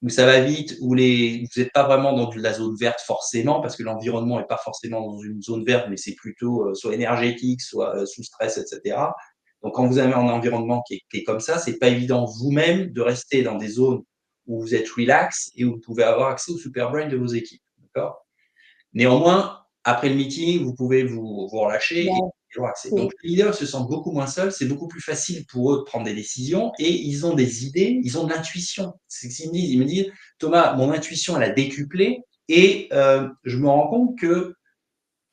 où ça va vite, où vous n'êtes pas vraiment dans de la zone verte forcément, parce que l'environnement est pas forcément dans une zone verte, mais c'est plutôt soit énergétique, soit sous stress, etc. Donc, quand vous avez un environnement qui est comme ça, c'est pas évident vous-même de rester dans des zones où vous êtes relax et où vous pouvez avoir accès au super brain de vos équipes. D'accord? Néanmoins, après le meeting, vous pouvez vous relâcher et ouais, avoir accès. c'est Donc, les leaders se sentent beaucoup moins seuls, c'est beaucoup plus facile pour eux de prendre des décisions et ils ont des idées, ils ont de l'intuition. C'est ce qu'ils me disent. Ils me disent, Thomas, mon intuition, elle a décuplé et je me rends compte que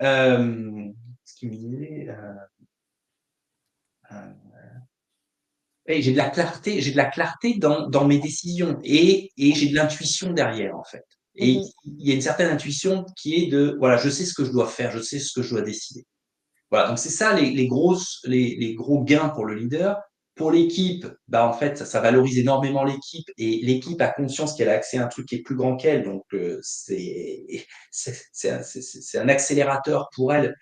ce qu'il me disait, euh, j'ai de la clarté dans mes décisions et j'ai de l'intuition derrière, en fait. Et mmh, il y a une certaine intuition qui est de, voilà, je sais ce que je dois faire, je sais ce que je dois décider. Voilà, donc c'est ça les gros gains pour le leader, Pour l'équipe, en fait, ça valorise énormément l'équipe et l'équipe a conscience qu'elle a accès à un truc qui est plus grand qu'elle. Donc, c'est un accélérateur pour elle.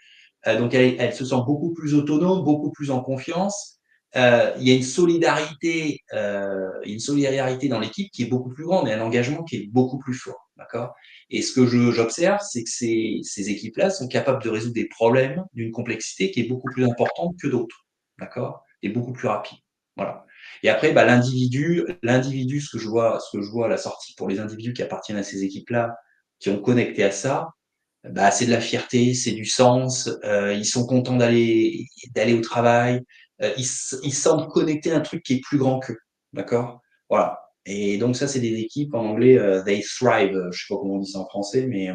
Donc, elle se sent beaucoup plus autonome, beaucoup plus en confiance. Il y a une solidarité dans l'équipe qui est beaucoup plus grande et un engagement qui est beaucoup plus fort. D'accord? Et ce que j'observe, c'est que ces équipes-là sont capables de résoudre des problèmes d'une complexité qui est beaucoup plus importante que d'autres. D'accord? Et beaucoup plus rapide. Voilà. Et après, l'individu, ce que je vois à la sortie pour les individus qui appartiennent à ces équipes-là, qui ont connecté à ça, c'est de la fierté, c'est du sens. Ils sont contents d'aller au travail. Ils se sentent connectés à un truc qui est plus grand qu'eux. D'accord? Voilà. Et donc ça, c'est des équipes en anglais, they thrive. Je sais pas comment on dit ça en français, mais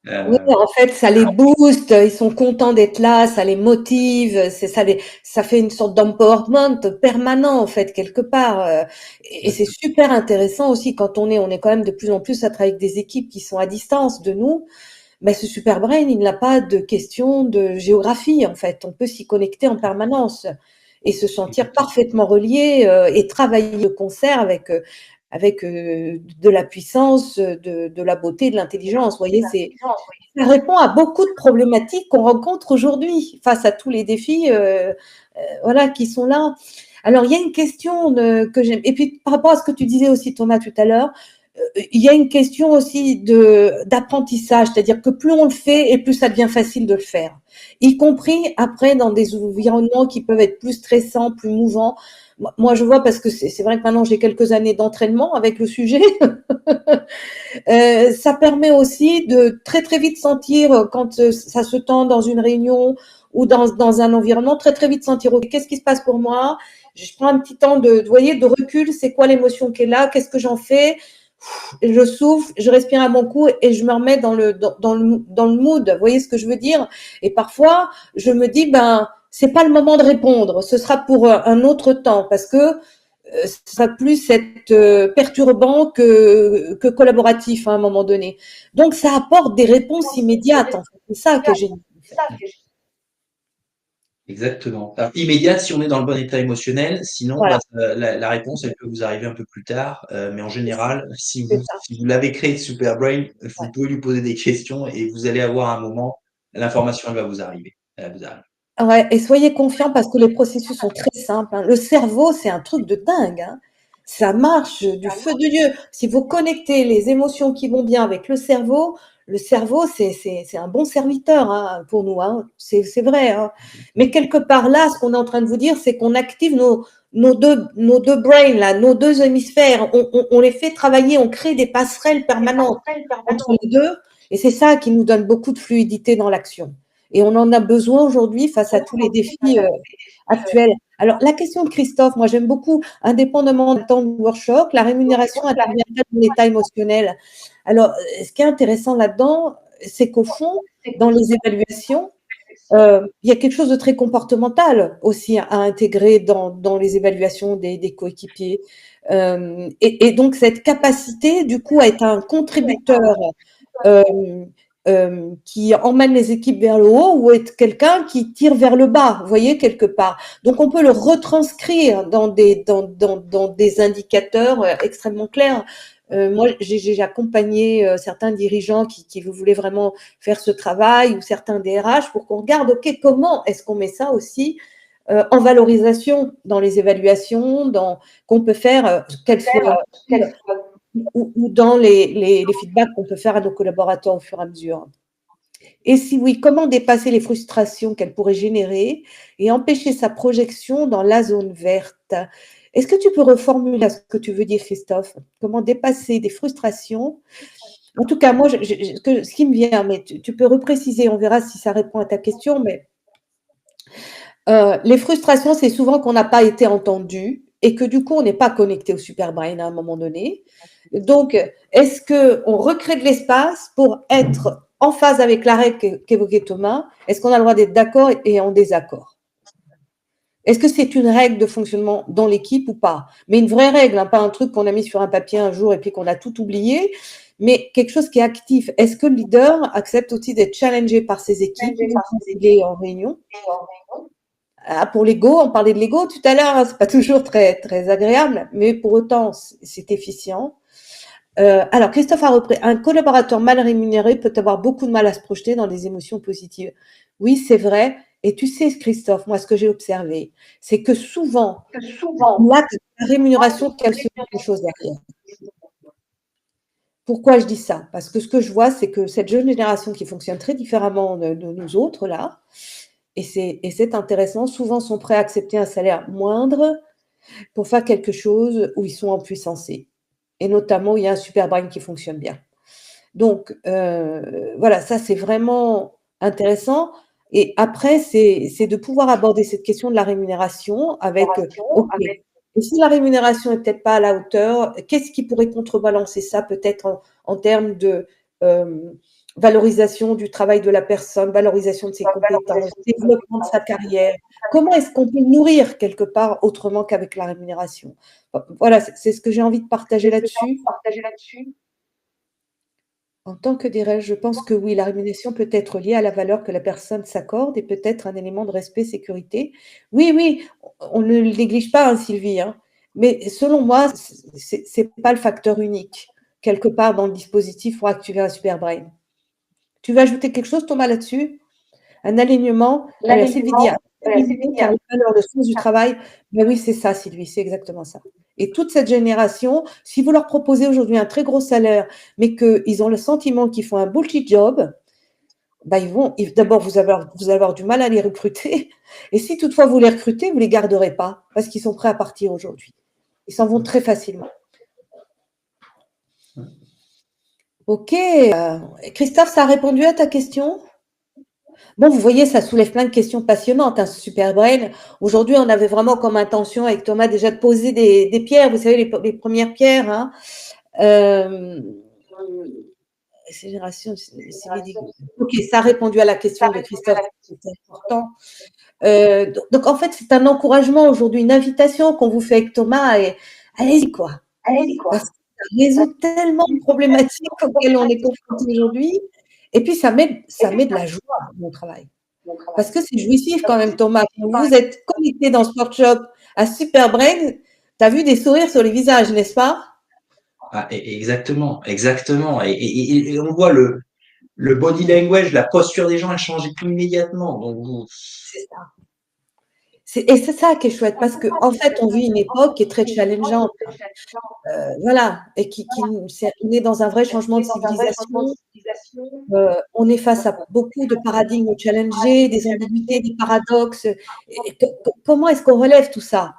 Oui, en fait, ça les booste, ils sont contents d'être là, ça les motive, ça fait une sorte d'empowerment permanent, en fait, quelque part. Et c'est super intéressant aussi quand on est quand même de plus en plus à travailler avec des équipes qui sont à distance de nous. Mais ce super brain, il n'a pas de question de géographie, en fait. On peut s'y connecter en permanence et se sentir parfaitement relié et travailler de concert avec de la puissance, de la beauté, de l'intelligence. Vous voyez, ça répond à beaucoup de problématiques qu'on rencontre aujourd'hui face à tous les défis voilà, qui sont là. Alors, il y a une question que j'aime. Et puis, par rapport à ce que tu disais aussi, Thomas, tout à l'heure, il y a une question aussi d'apprentissage, c'est-à-dire que plus on le fait et plus ça devient facile de le faire, y compris après dans des environnements qui peuvent être plus stressants, plus mouvants. Moi, je vois parce que c'est vrai que maintenant j'ai quelques années d'entraînement avec le sujet. Ça permet aussi de très très vite sentir quand ça se tend dans une réunion ou dans un environnement, très très vite sentir ok, qu'est-ce qui se passe pour moi. Je prends un petit temps de voyez, de recul, c'est quoi l'émotion qui est là, qu'est-ce que j'en fais. Je souffle, je respire à mon cou et je me remets dans le mood. Vous voyez ce que je veux dire? Et parfois, je me dis, c'est pas le moment de répondre. Ce sera pour un autre temps parce que ce sera plus être perturbant que collaboratif à un moment donné. Donc, ça apporte des réponses immédiates. En fait. C'est ça que j'ai dit. exactement. Alors, immédiate si on est dans le bon état émotionnel. Sinon, Voilà, la réponse, elle peut vous arriver un peu plus tard. Mais en général, c'est ça. si vous l'avez créé Super Brain, Ouais. vous pouvez lui poser des questions et vous allez avoir un moment, l'information, elle va vous arriver. Elle va vous arriver. Ouais, et soyez confiants parce que les processus sont très simples. Hein. Le cerveau, c'est un truc de dingue. Hein. Ça marche du feu de Dieu. Si vous connectez les émotions qui vont bien avec le cerveau, c'est un bon serviteur hein, pour nous. Hein. C'est vrai. Hein. Mais quelque part là, ce qu'on est en train de vous dire, c'est qu'on active nos deux brains, là, nos deux hémisphères. On les fait travailler, on crée des passerelles permanentes entre les deux. Et c'est ça qui nous donne beaucoup de fluidité dans l'action. Et on en a besoin aujourd'hui face à tous les défis actuels. Alors, la question de Christophe, moi j'aime beaucoup, indépendamment du temps du workshop, la rémunération intervient dans l'état émotionnel. Alors, ce qui est intéressant là-dedans, c'est qu'au fond, dans les évaluations, il y a quelque chose de très comportemental aussi à intégrer dans les évaluations des coéquipiers. Et donc, cette capacité, du coup, à être un contributeur euh, qui emmène les équipes vers le haut ou être quelqu'un qui tire vers le bas, vous voyez, quelque part. Donc, on peut le retranscrire dans des indicateurs extrêmement clairs. Moi, j'ai accompagné certains dirigeants qui voulaient vraiment faire ce travail ou certains DRH pour qu'on regarde, OK, comment est-ce qu'on met ça aussi en valorisation dans les évaluations, qu'on peut faire, qu'elles soient ou dans les feedbacks qu'on peut faire à nos collaborateurs au fur et à mesure. Et si oui, comment dépasser les frustrations qu'elle pourrait générer et empêcher sa projection dans la zone verte? Est-ce que tu peux reformuler ce que tu veux dire, Christophe? Comment dépasser des frustrations? En tout cas, moi, ce qui me vient, mais tu peux repréciser, on verra si ça répond à ta question, mais les frustrations, c'est souvent qu'on n'a pas été entendu et que du coup, on n'est pas connecté au super brain à un moment donné. Donc, est-ce qu'on recrée de l'espace pour être en phase avec la règle qu'évoquait Thomas? Est-ce qu'on a le droit d'être d'accord et en désaccord? Est-ce que c'est une règle de fonctionnement dans l'équipe ou pas? Mais une vraie règle, hein, pas un truc qu'on a mis sur un papier un jour et puis qu'on a tout oublié, mais quelque chose qui est actif. Est-ce que le leader accepte aussi d'être challengé par ses équipes quand il est en réunion? pour l'ego, on parlait de l'ego tout à l'heure, hein, c'est pas toujours très, très agréable, mais pour autant, c'est efficient. Alors, Christophe a repris, un collaborateur mal rémunéré peut avoir beaucoup de mal à se projeter dans des émotions positives. Oui, c'est vrai. Et tu sais, Christophe, moi, ce que j'ai observé, c'est que souvent, l'acte de la rémunération cache quelque chose derrière. Pourquoi je dis ça? Parce que ce que je vois, c'est que cette jeune génération qui fonctionne très différemment de nous autres, là, et c'est intéressant, souvent sont prêts à accepter un salaire moindre pour faire quelque chose où ils sont empuissancés. Et notamment, où il y a un super brain qui fonctionne bien. Donc, voilà, ça, c'est vraiment intéressant. Et après, c'est de pouvoir aborder cette question de la rémunération avec, OK, et si la rémunération est peut-être pas à la hauteur, qu'est-ce qui pourrait contrebalancer ça peut-être en termes de, valorisation du travail de la personne, valorisation de ses compétences, développement de sa carrière? Comment est-ce qu'on peut nourrir quelque part autrement qu'avec la rémunération? Voilà, c'est ce que j'ai envie de partager là-dessus. En tant que dirais-je, je pense que oui, la rémunération peut être liée à la valeur que la personne s'accorde et peut être un élément de respect, sécurité. Oui, oui, on ne le néglige pas, hein, Sylvie, hein, mais selon moi, c'est pas le facteur unique, quelque part dans le dispositif pour activer un super brain. Tu veux ajouter quelque chose, Thomas, là-dessus? Un alignement? Alors, Sylvie dit, un alignement car les valeurs, le sens du travail, ben oui, c'est ça, Sylvie, c'est exactement ça. Et toute cette génération, si vous leur proposez aujourd'hui un très gros salaire, mais qu'ils ont le sentiment qu'ils font un bullshit job, ben d'abord, vous allez avoir du mal à les recruter. Et si toutefois vous les recrutez, vous ne les garderez pas parce qu'ils sont prêts à partir aujourd'hui. Ils s'en vont très facilement. Ok. Christophe, ça a répondu à ta question? Bon, vous voyez, ça soulève plein de questions passionnantes, hein, ce super brain. Aujourd'hui, on avait vraiment comme intention avec Thomas déjà de poser des pierres, vous savez, les premières pierres. Hein. Ok, ça a répondu à la question de Christophe, c'est important. Donc, en fait, c'est un encouragement aujourd'hui, une invitation qu'on vous fait avec Thomas et allez-y, quoi. Parce que ça résout tellement de problématiques auxquelles on est confronté aujourd'hui. Et puis, ça met de la joie dans le travail. Parce que c'est jouissif quand même, Thomas. Quand vous êtes connecté dans Sport Shop à Super Brain, tu as vu des sourires sur les visages, n'est-ce pas? Ah, exactement, exactement. Et on voit le body language, la posture des gens, elle change immédiatement. Donc, c'est ça. Et c'est ça qui est chouette, parce qu'en fait, on vit une époque qui est très challengeante. Voilà, et on est dans un vrai changement de civilisation. On est face à beaucoup de paradigmes challengés, des ambiguïtés, des paradoxes. Comment est-ce qu'on relève tout ça,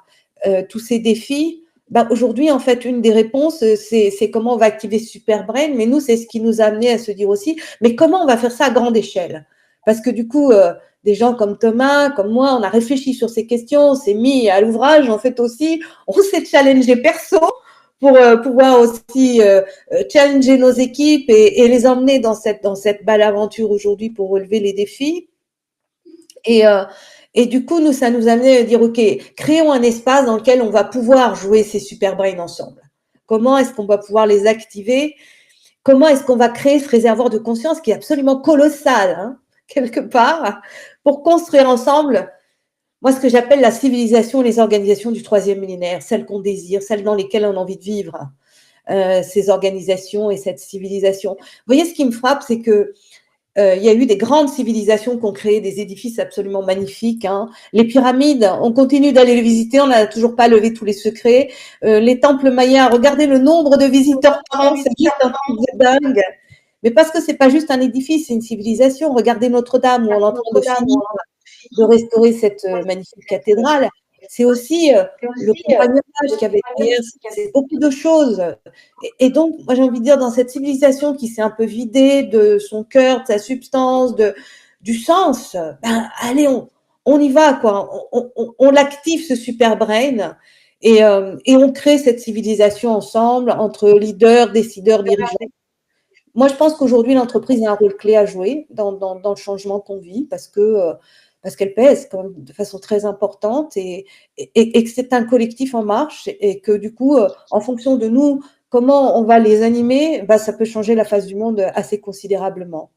tous ces défis? Ben, aujourd'hui, en fait, une des réponses, c'est comment on va activer Super Brain, mais nous, c'est ce qui nous a amené à se dire aussi, mais comment on va faire ça à grande échelle? Parce que du coup, des gens comme Thomas, comme moi, on a réfléchi sur ces questions, on s'est mis à l'ouvrage, en fait aussi, on s'est challengé perso pour pouvoir aussi challenger nos équipes et les emmener dans cette belle aventure aujourd'hui pour relever les défis. Et du coup, ça nous a amené à dire, OK, créons un espace dans lequel on va pouvoir jouer ces super brains ensemble. Comment est-ce qu'on va pouvoir les activer? Comment est-ce qu'on va créer ce réservoir de conscience qui est absolument colossal, hein, quelque part, pour construire ensemble, moi, ce que j'appelle la civilisation et les organisations du 3e millénaire, celles qu'on désire, celles dans lesquelles on a envie de vivre, ces organisations et cette civilisation. Vous voyez, ce qui me frappe, c'est que il y a eu des grandes civilisations qui ont créé des édifices absolument magnifiques. Hein. Les pyramides, on continue d'aller les visiter, on n'a toujours pas levé tous les secrets. Les temples mayas, regardez le nombre de visiteurs par an, c'est juste un truc de dingue. Mais parce que c'est pas juste un édifice, c'est une civilisation. Regardez Notre-Dame, où on est en train de finir de restaurer cette magnifique cathédrale. C'est aussi le compagnonnage qu'il y avait derrière, c'est beaucoup de choses. Et donc, moi, j'ai envie de dire, dans cette civilisation qui s'est un peu vidée de son cœur, de sa substance, du sens, ben, allez, on y va, quoi. On l'active, ce super brain, et on crée cette civilisation ensemble, entre leaders, décideurs, dirigeants. Moi, je pense qu'aujourd'hui, l'entreprise a un rôle clé à jouer dans le changement qu'on vit parce qu'elle pèse quand même de façon très importante et que c'est un collectif en marche et que du coup, en fonction de nous, comment on va les animer, bah, ça peut changer la face du monde assez considérablement.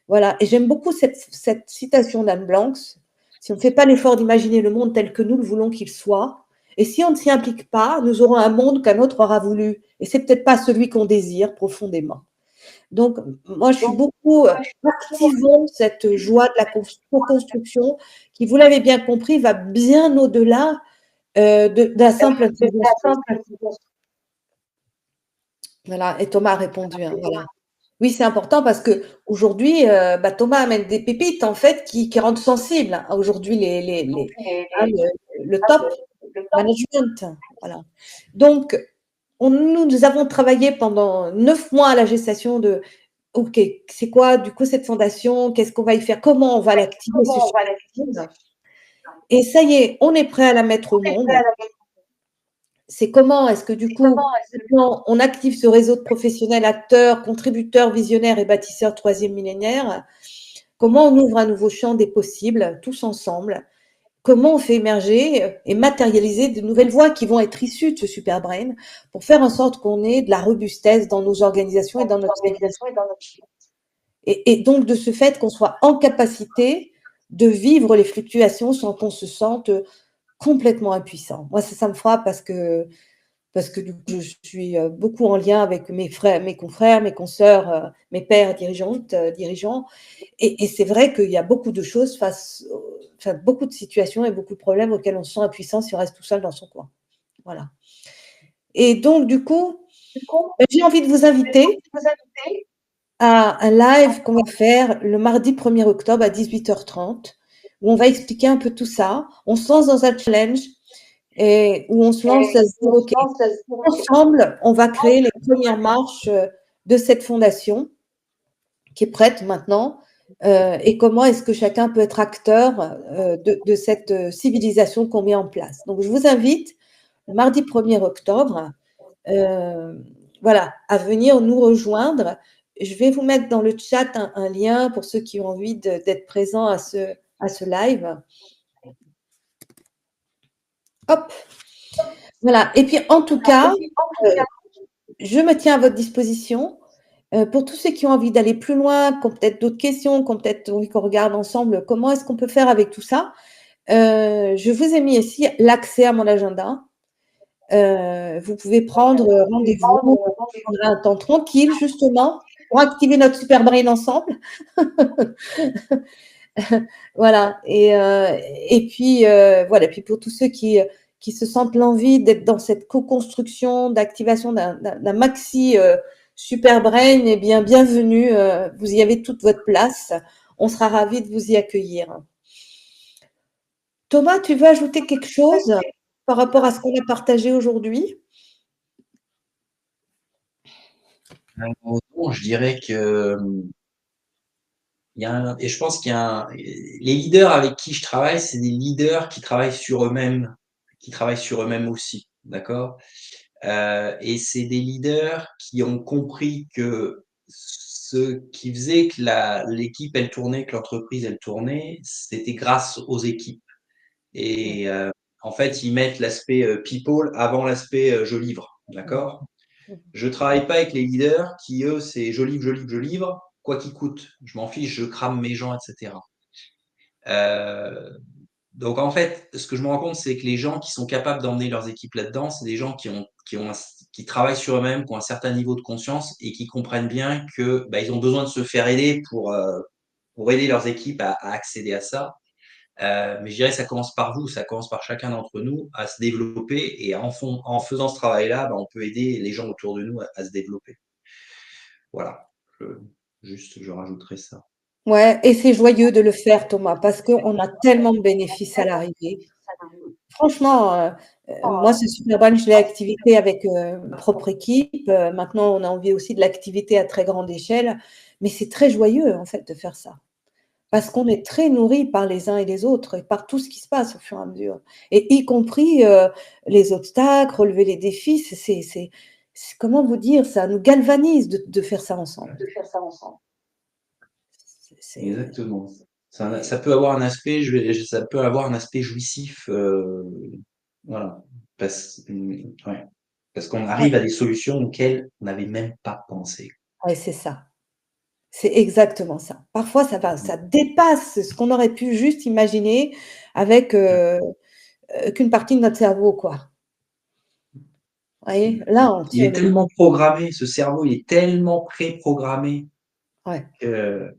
Voilà. Et j'aime beaucoup cette citation d'Anne Blanks. si on ne fait pas l'effort d'imaginer le monde tel que nous le voulons qu'il soit, et si on ne s'y implique pas, nous aurons un monde qu'un autre aura voulu. Et c'est peut-être pas celui qu'on désire profondément. Donc, moi, je suis beaucoup activons cette joie de la co-construction qui, vous l'avez bien compris, va bien au-delà d'un simple intelligence. Voilà, et Thomas a répondu. Hein, voilà. Oui, c'est important parce que aujourd'hui, Thomas amène des pépites en fait qui rendent sensibles hein, aujourd'hui hein, le top management. Voilà. Donc, nous avons travaillé pendant 9 mois à la gestation de OK, c'est quoi du coup cette fondation? Qu'est-ce qu'on va y faire? Comment on va l'activer et ça y est, on est prêt à la mettre au monde. C'est comment est-ce que du coup, maintenant, on active ce réseau de professionnels, acteurs, contributeurs, visionnaires et bâtisseurs troisième millénaire? Comment on ouvre un nouveau champ des possibles, tous ensemble? Comment on fait émerger et matérialiser de nouvelles voies qui vont être issues de ce super brain pour faire en sorte qu'on ait de la robustesse dans nos organisations et dans notre et donc de ce fait qu'on soit en capacité de vivre les fluctuations sans qu'on se sente complètement impuissant. Moi, ça me frappe parce que du coup, je suis beaucoup en lien avec mes frères, mes confrères, mes consoeurs, mes pères dirigeants. Et c'est vrai qu'il y a beaucoup de choses enfin, beaucoup de situations et beaucoup de problèmes auxquels on se sent impuissant si on reste tout seul dans son coin. Voilà. Et donc, du coup, j'ai envie de vous inviter à un live qu'on va faire le mardi 1er octobre à 18h30, où on va expliquer un peu tout ça. On se lance dans un challenge et où on se lance à se dire, OK, ensemble, on va créer les premières marches de cette fondation qui est prête maintenant. Et comment est-ce que chacun peut être acteur de cette civilisation qu'on met en place. Donc, je vous invite le mardi 1er octobre voilà, à venir nous rejoindre. Je vais vous mettre dans le chat un lien pour ceux qui ont envie d'être présents à ce live. Hop. Voilà. Et puis, en tout cas, je me tiens à votre disposition. Pour tous ceux qui ont envie d'aller plus loin, qui ont peut-être d'autres questions, qui ont peut-être envie qu'on regarde ensemble comment est-ce qu'on peut faire avec tout ça, je vous ai mis ici l'accès à mon agenda. Vous pouvez prendre rendez-vous, prendre un temps tranquille justement pour activer notre super brain ensemble. Voilà. Et puis voilà. Puis pour tous ceux qui se sentent l'envie d'être dans cette co-construction, d'activation d'un maxi super brain, eh bien bienvenue. Vous y avez toute votre place. On sera ravis de vous y accueillir. Thomas, tu veux ajouter quelque chose par rapport à ce qu'on a partagé aujourd'hui? Non, je dirais que et je pense qu'il y a les leaders avec qui je travaille, c'est des leaders qui travaillent sur eux-mêmes, qui travaillent sur eux-mêmes aussi, d'accord? Et c'est des leaders qui ont compris que ce qui faisait que l'équipe elle tournait, que l'entreprise elle tournait, c'était grâce aux équipes. Et en fait, ils mettent l'aspect people avant l'aspect je livre, d'accord? Je travaille pas avec les leaders qui, eux, c'est je livre, je livre, je livre, quoi qu'il coûte. Je m'en fiche, je crame mes gens, etc. Euh, donc en fait, ce que je me rends compte, c'est que les gens qui sont capables d'emmener leurs équipes là-dedans, c'est des gens qui travaillent sur eux-mêmes, qui ont un certain niveau de conscience et qui comprennent bien que bah, ils ont besoin de se faire aider pour aider leurs équipes à accéder à ça. Mais je dirais que ça commence par vous, ça commence par chacun d'entre nous à se développer et en faisant ce travail-là, bah, on peut aider les gens autour de nous à se développer. Voilà, je rajouterai ça. Ouais, et c'est joyeux de le faire, Thomas, parce qu'on a tellement de bénéfices à l'arrivée. Franchement, moi, ce super brain, je l'ai activité avec ma propre équipe. Maintenant, on a envie aussi de l'activité à très grande échelle. Mais c'est très joyeux, en fait, de faire ça. Parce qu'on est très nourris par les uns et les autres et par tout ce qui se passe au fur et à mesure. Et y compris les obstacles, relever les défis. Comment vous dire, ça nous galvanise de faire ça ensemble. Exactement. Ça peut avoir un aspect, ça peut avoir un aspect jouissif, voilà, ouais, parce qu'on Ouais, arrive à des solutions auxquelles on n'avait même pas pensé. ouais, c'est ça. C'est exactement ça. Parfois, ça dépasse ce qu'on aurait pu juste imaginer avec, qu'une partie de notre cerveau, quoi. Vous voyez? Là, Il est on est tellement programmé, ce cerveau, il est tellement préprogrammé ouais, que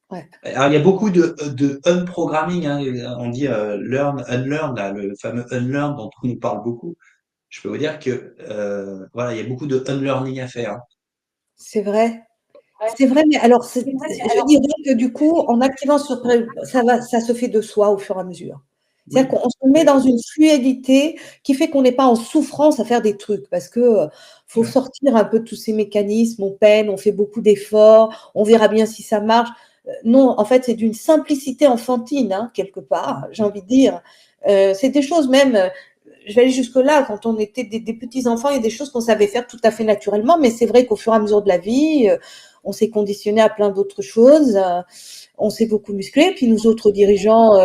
ouais. alors il y a beaucoup de unprogramming, hein, on dit, learn, unlearn là, le fameux unlearn dont on nous parle beaucoup. Je peux vous dire que, voilà, il y a beaucoup de unlearning à faire, hein. C'est vrai. C'est vrai, mais alors je dirais que du coup, en activant ce ça se fait de soi au fur et à mesure. C'est-à-dire Oui, qu'on se met dans une fluidité qui fait qu'on n'est pas en souffrance à faire des trucs parce que, faut ouais, sortir un peu de tous ces mécanismes, on peine, on fait beaucoup d'efforts, on verra bien si ça marche. Non, en fait, c'est d'une simplicité enfantine, hein, quelque part, j'ai envie de dire. C'est des choses même, je vais aller jusque-là, quand on était des petits enfants, il y a des choses qu'on savait faire tout à fait naturellement, mais c'est vrai qu'au fur et à mesure de la vie, on s'est conditionné à plein d'autres choses, on s'est beaucoup musclé, puis nous autres dirigeants,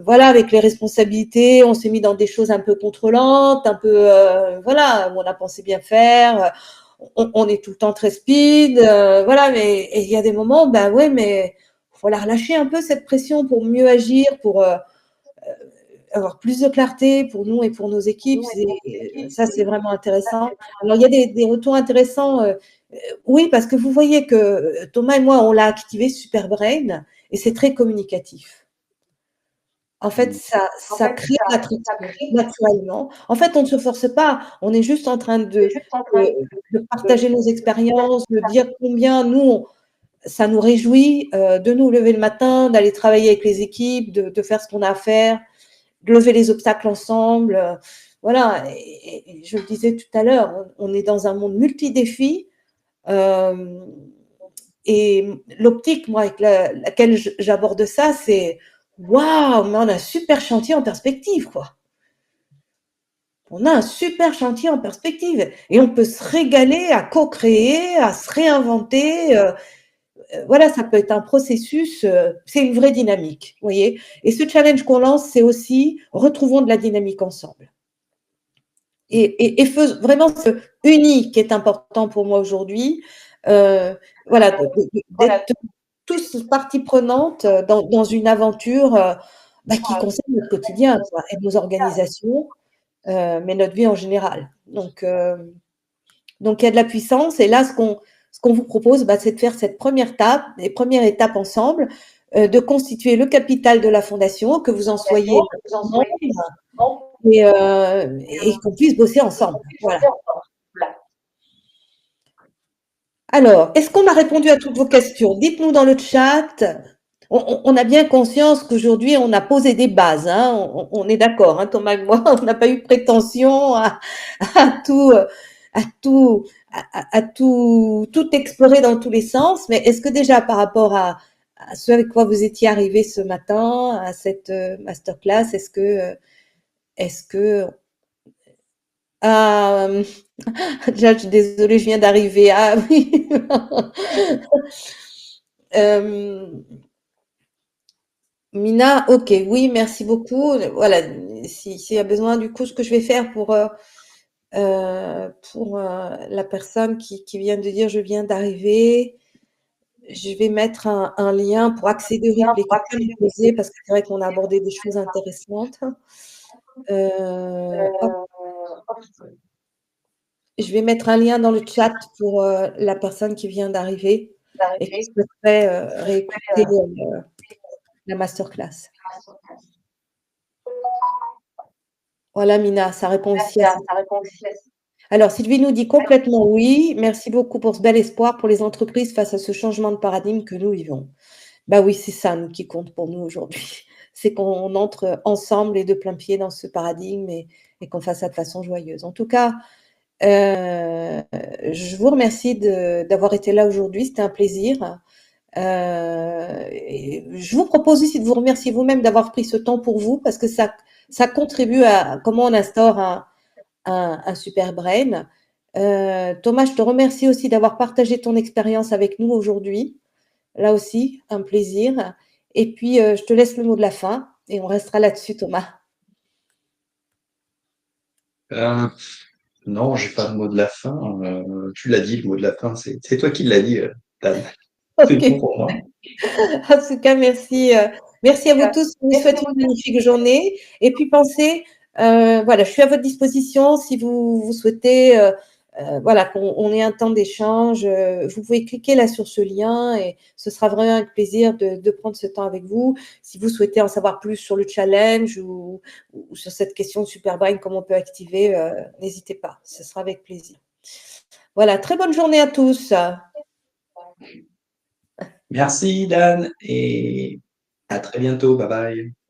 voilà, avec les responsabilités, on s'est mis dans des choses un peu contrôlantes, un peu, voilà, où on a pensé bien faire, on est tout le temps très speed, voilà, mais et il y a des moments, ben ouais, mais faut la relâcher un peu cette pression pour mieux agir, pour avoir plus de clarté pour nous et pour nos équipes. Ça, c'est vraiment intéressant. Alors, il y a des retours intéressants. Oui, parce que vous voyez que Thomas et moi, on l'a activé Super Brain et c'est très communicatif. En fait, mmh, ça crée de l'attraction naturellement. En fait, on ne se force pas. On est juste en train de, de partager nos expériences, de dire combien nous, ça nous réjouit de nous lever le matin, d'aller travailler avec les équipes, de faire ce qu'on a à faire, de lever les obstacles ensemble. Voilà, et je le disais tout à l'heure, on est dans un monde multi-défis. Euh, et l'optique, moi, avec laquelle j'aborde ça, c'est waouh, mais on a un super chantier en perspective, quoi. On a un super chantier en perspective et on peut se régaler à co-créer, à se réinventer. Voilà, ça peut être un processus, c'est une vraie dynamique, vous voyez. Et ce challenge qu'on lance, c'est aussi retrouvons de la dynamique ensemble. Et vraiment ce uni qui est important pour moi aujourd'hui, voilà, d'être tous partie prenante dans une aventure bah, qui concerne notre quotidien quoi, et nos organisations, mais notre vie en général. Donc il y a de la puissance et là, ce qu'on vous propose, bah, c'est de faire cette première étape ensemble, de constituer le capital de la fondation, que vous en soyez membre et qu'on puisse bosser ensemble. Voilà. Alors, est-ce qu'on a répondu à toutes vos questions? Dites-nous dans le chat. On a bien conscience qu'aujourd'hui, on a posé des bases. Hein, on est d'accord, hein, Thomas et moi, on n'a pas eu prétention à tout, à tout, tout explorer dans tous les sens. Mais est-ce que déjà par rapport à ce avec quoi vous étiez arrivé ce matin, à cette masterclass, est-ce que, euh, déjà, je suis désolée, je viens d'arriver. Ah oui. Euh, Mina, ok, oui, merci beaucoup. Voilà, s'il y a besoin, du coup, ce que je vais faire pour la personne qui vient de dire je viens d'arriver, je vais mettre un lien pour accéder au replay qui peut me poser parce que c'est vrai qu'on a abordé des choses intéressantes. Hop, je vais mettre un lien dans le chat pour la personne qui vient d'arriver et qui souhaiterait réécouter la masterclass. Voilà, Mina, ça répond aussi à ça. Alors, Sylvie nous dit complètement oui. Merci beaucoup pour ce bel espoir pour les entreprises face à ce changement de paradigme que nous vivons. Bah oui, c'est ça, nous, qui compte pour nous aujourd'hui. C'est qu'on entre ensemble et de plein pied dans ce paradigme et qu'on fasse ça de façon joyeuse. En tout cas, je vous remercie d'avoir été là aujourd'hui. C'était un plaisir. Et je vous propose aussi de vous remercier vous-même d'avoir pris ce temps pour vous parce que ça contribue à comment on instaure un super brain. Thomas, je te remercie aussi d'avoir partagé ton expérience avec nous aujourd'hui. Là aussi, un plaisir. Et puis, je te laisse le mot de la fin et on restera là-dessus, Thomas. heu, non, j'ai pas de mot de la fin, tu l'as dit le mot de la fin, c'est toi qui l'as dit, Dan. C'est OK. bon pour moi. En tout cas, merci, merci à vous tous. Je vous souhaite une magnifique journée et puis pensez, voilà, je suis à votre disposition si vous souhaitez, voilà, qu'on ait un temps d'échange, vous pouvez cliquer là sur ce lien et ce sera vraiment avec plaisir de prendre ce temps avec vous. Si vous souhaitez en savoir plus sur le challenge ou sur cette question de Superbrain, comment on peut activer, n'hésitez pas, ce sera avec plaisir. Voilà, très bonne journée à tous. Merci Dan et à très bientôt. Bye bye.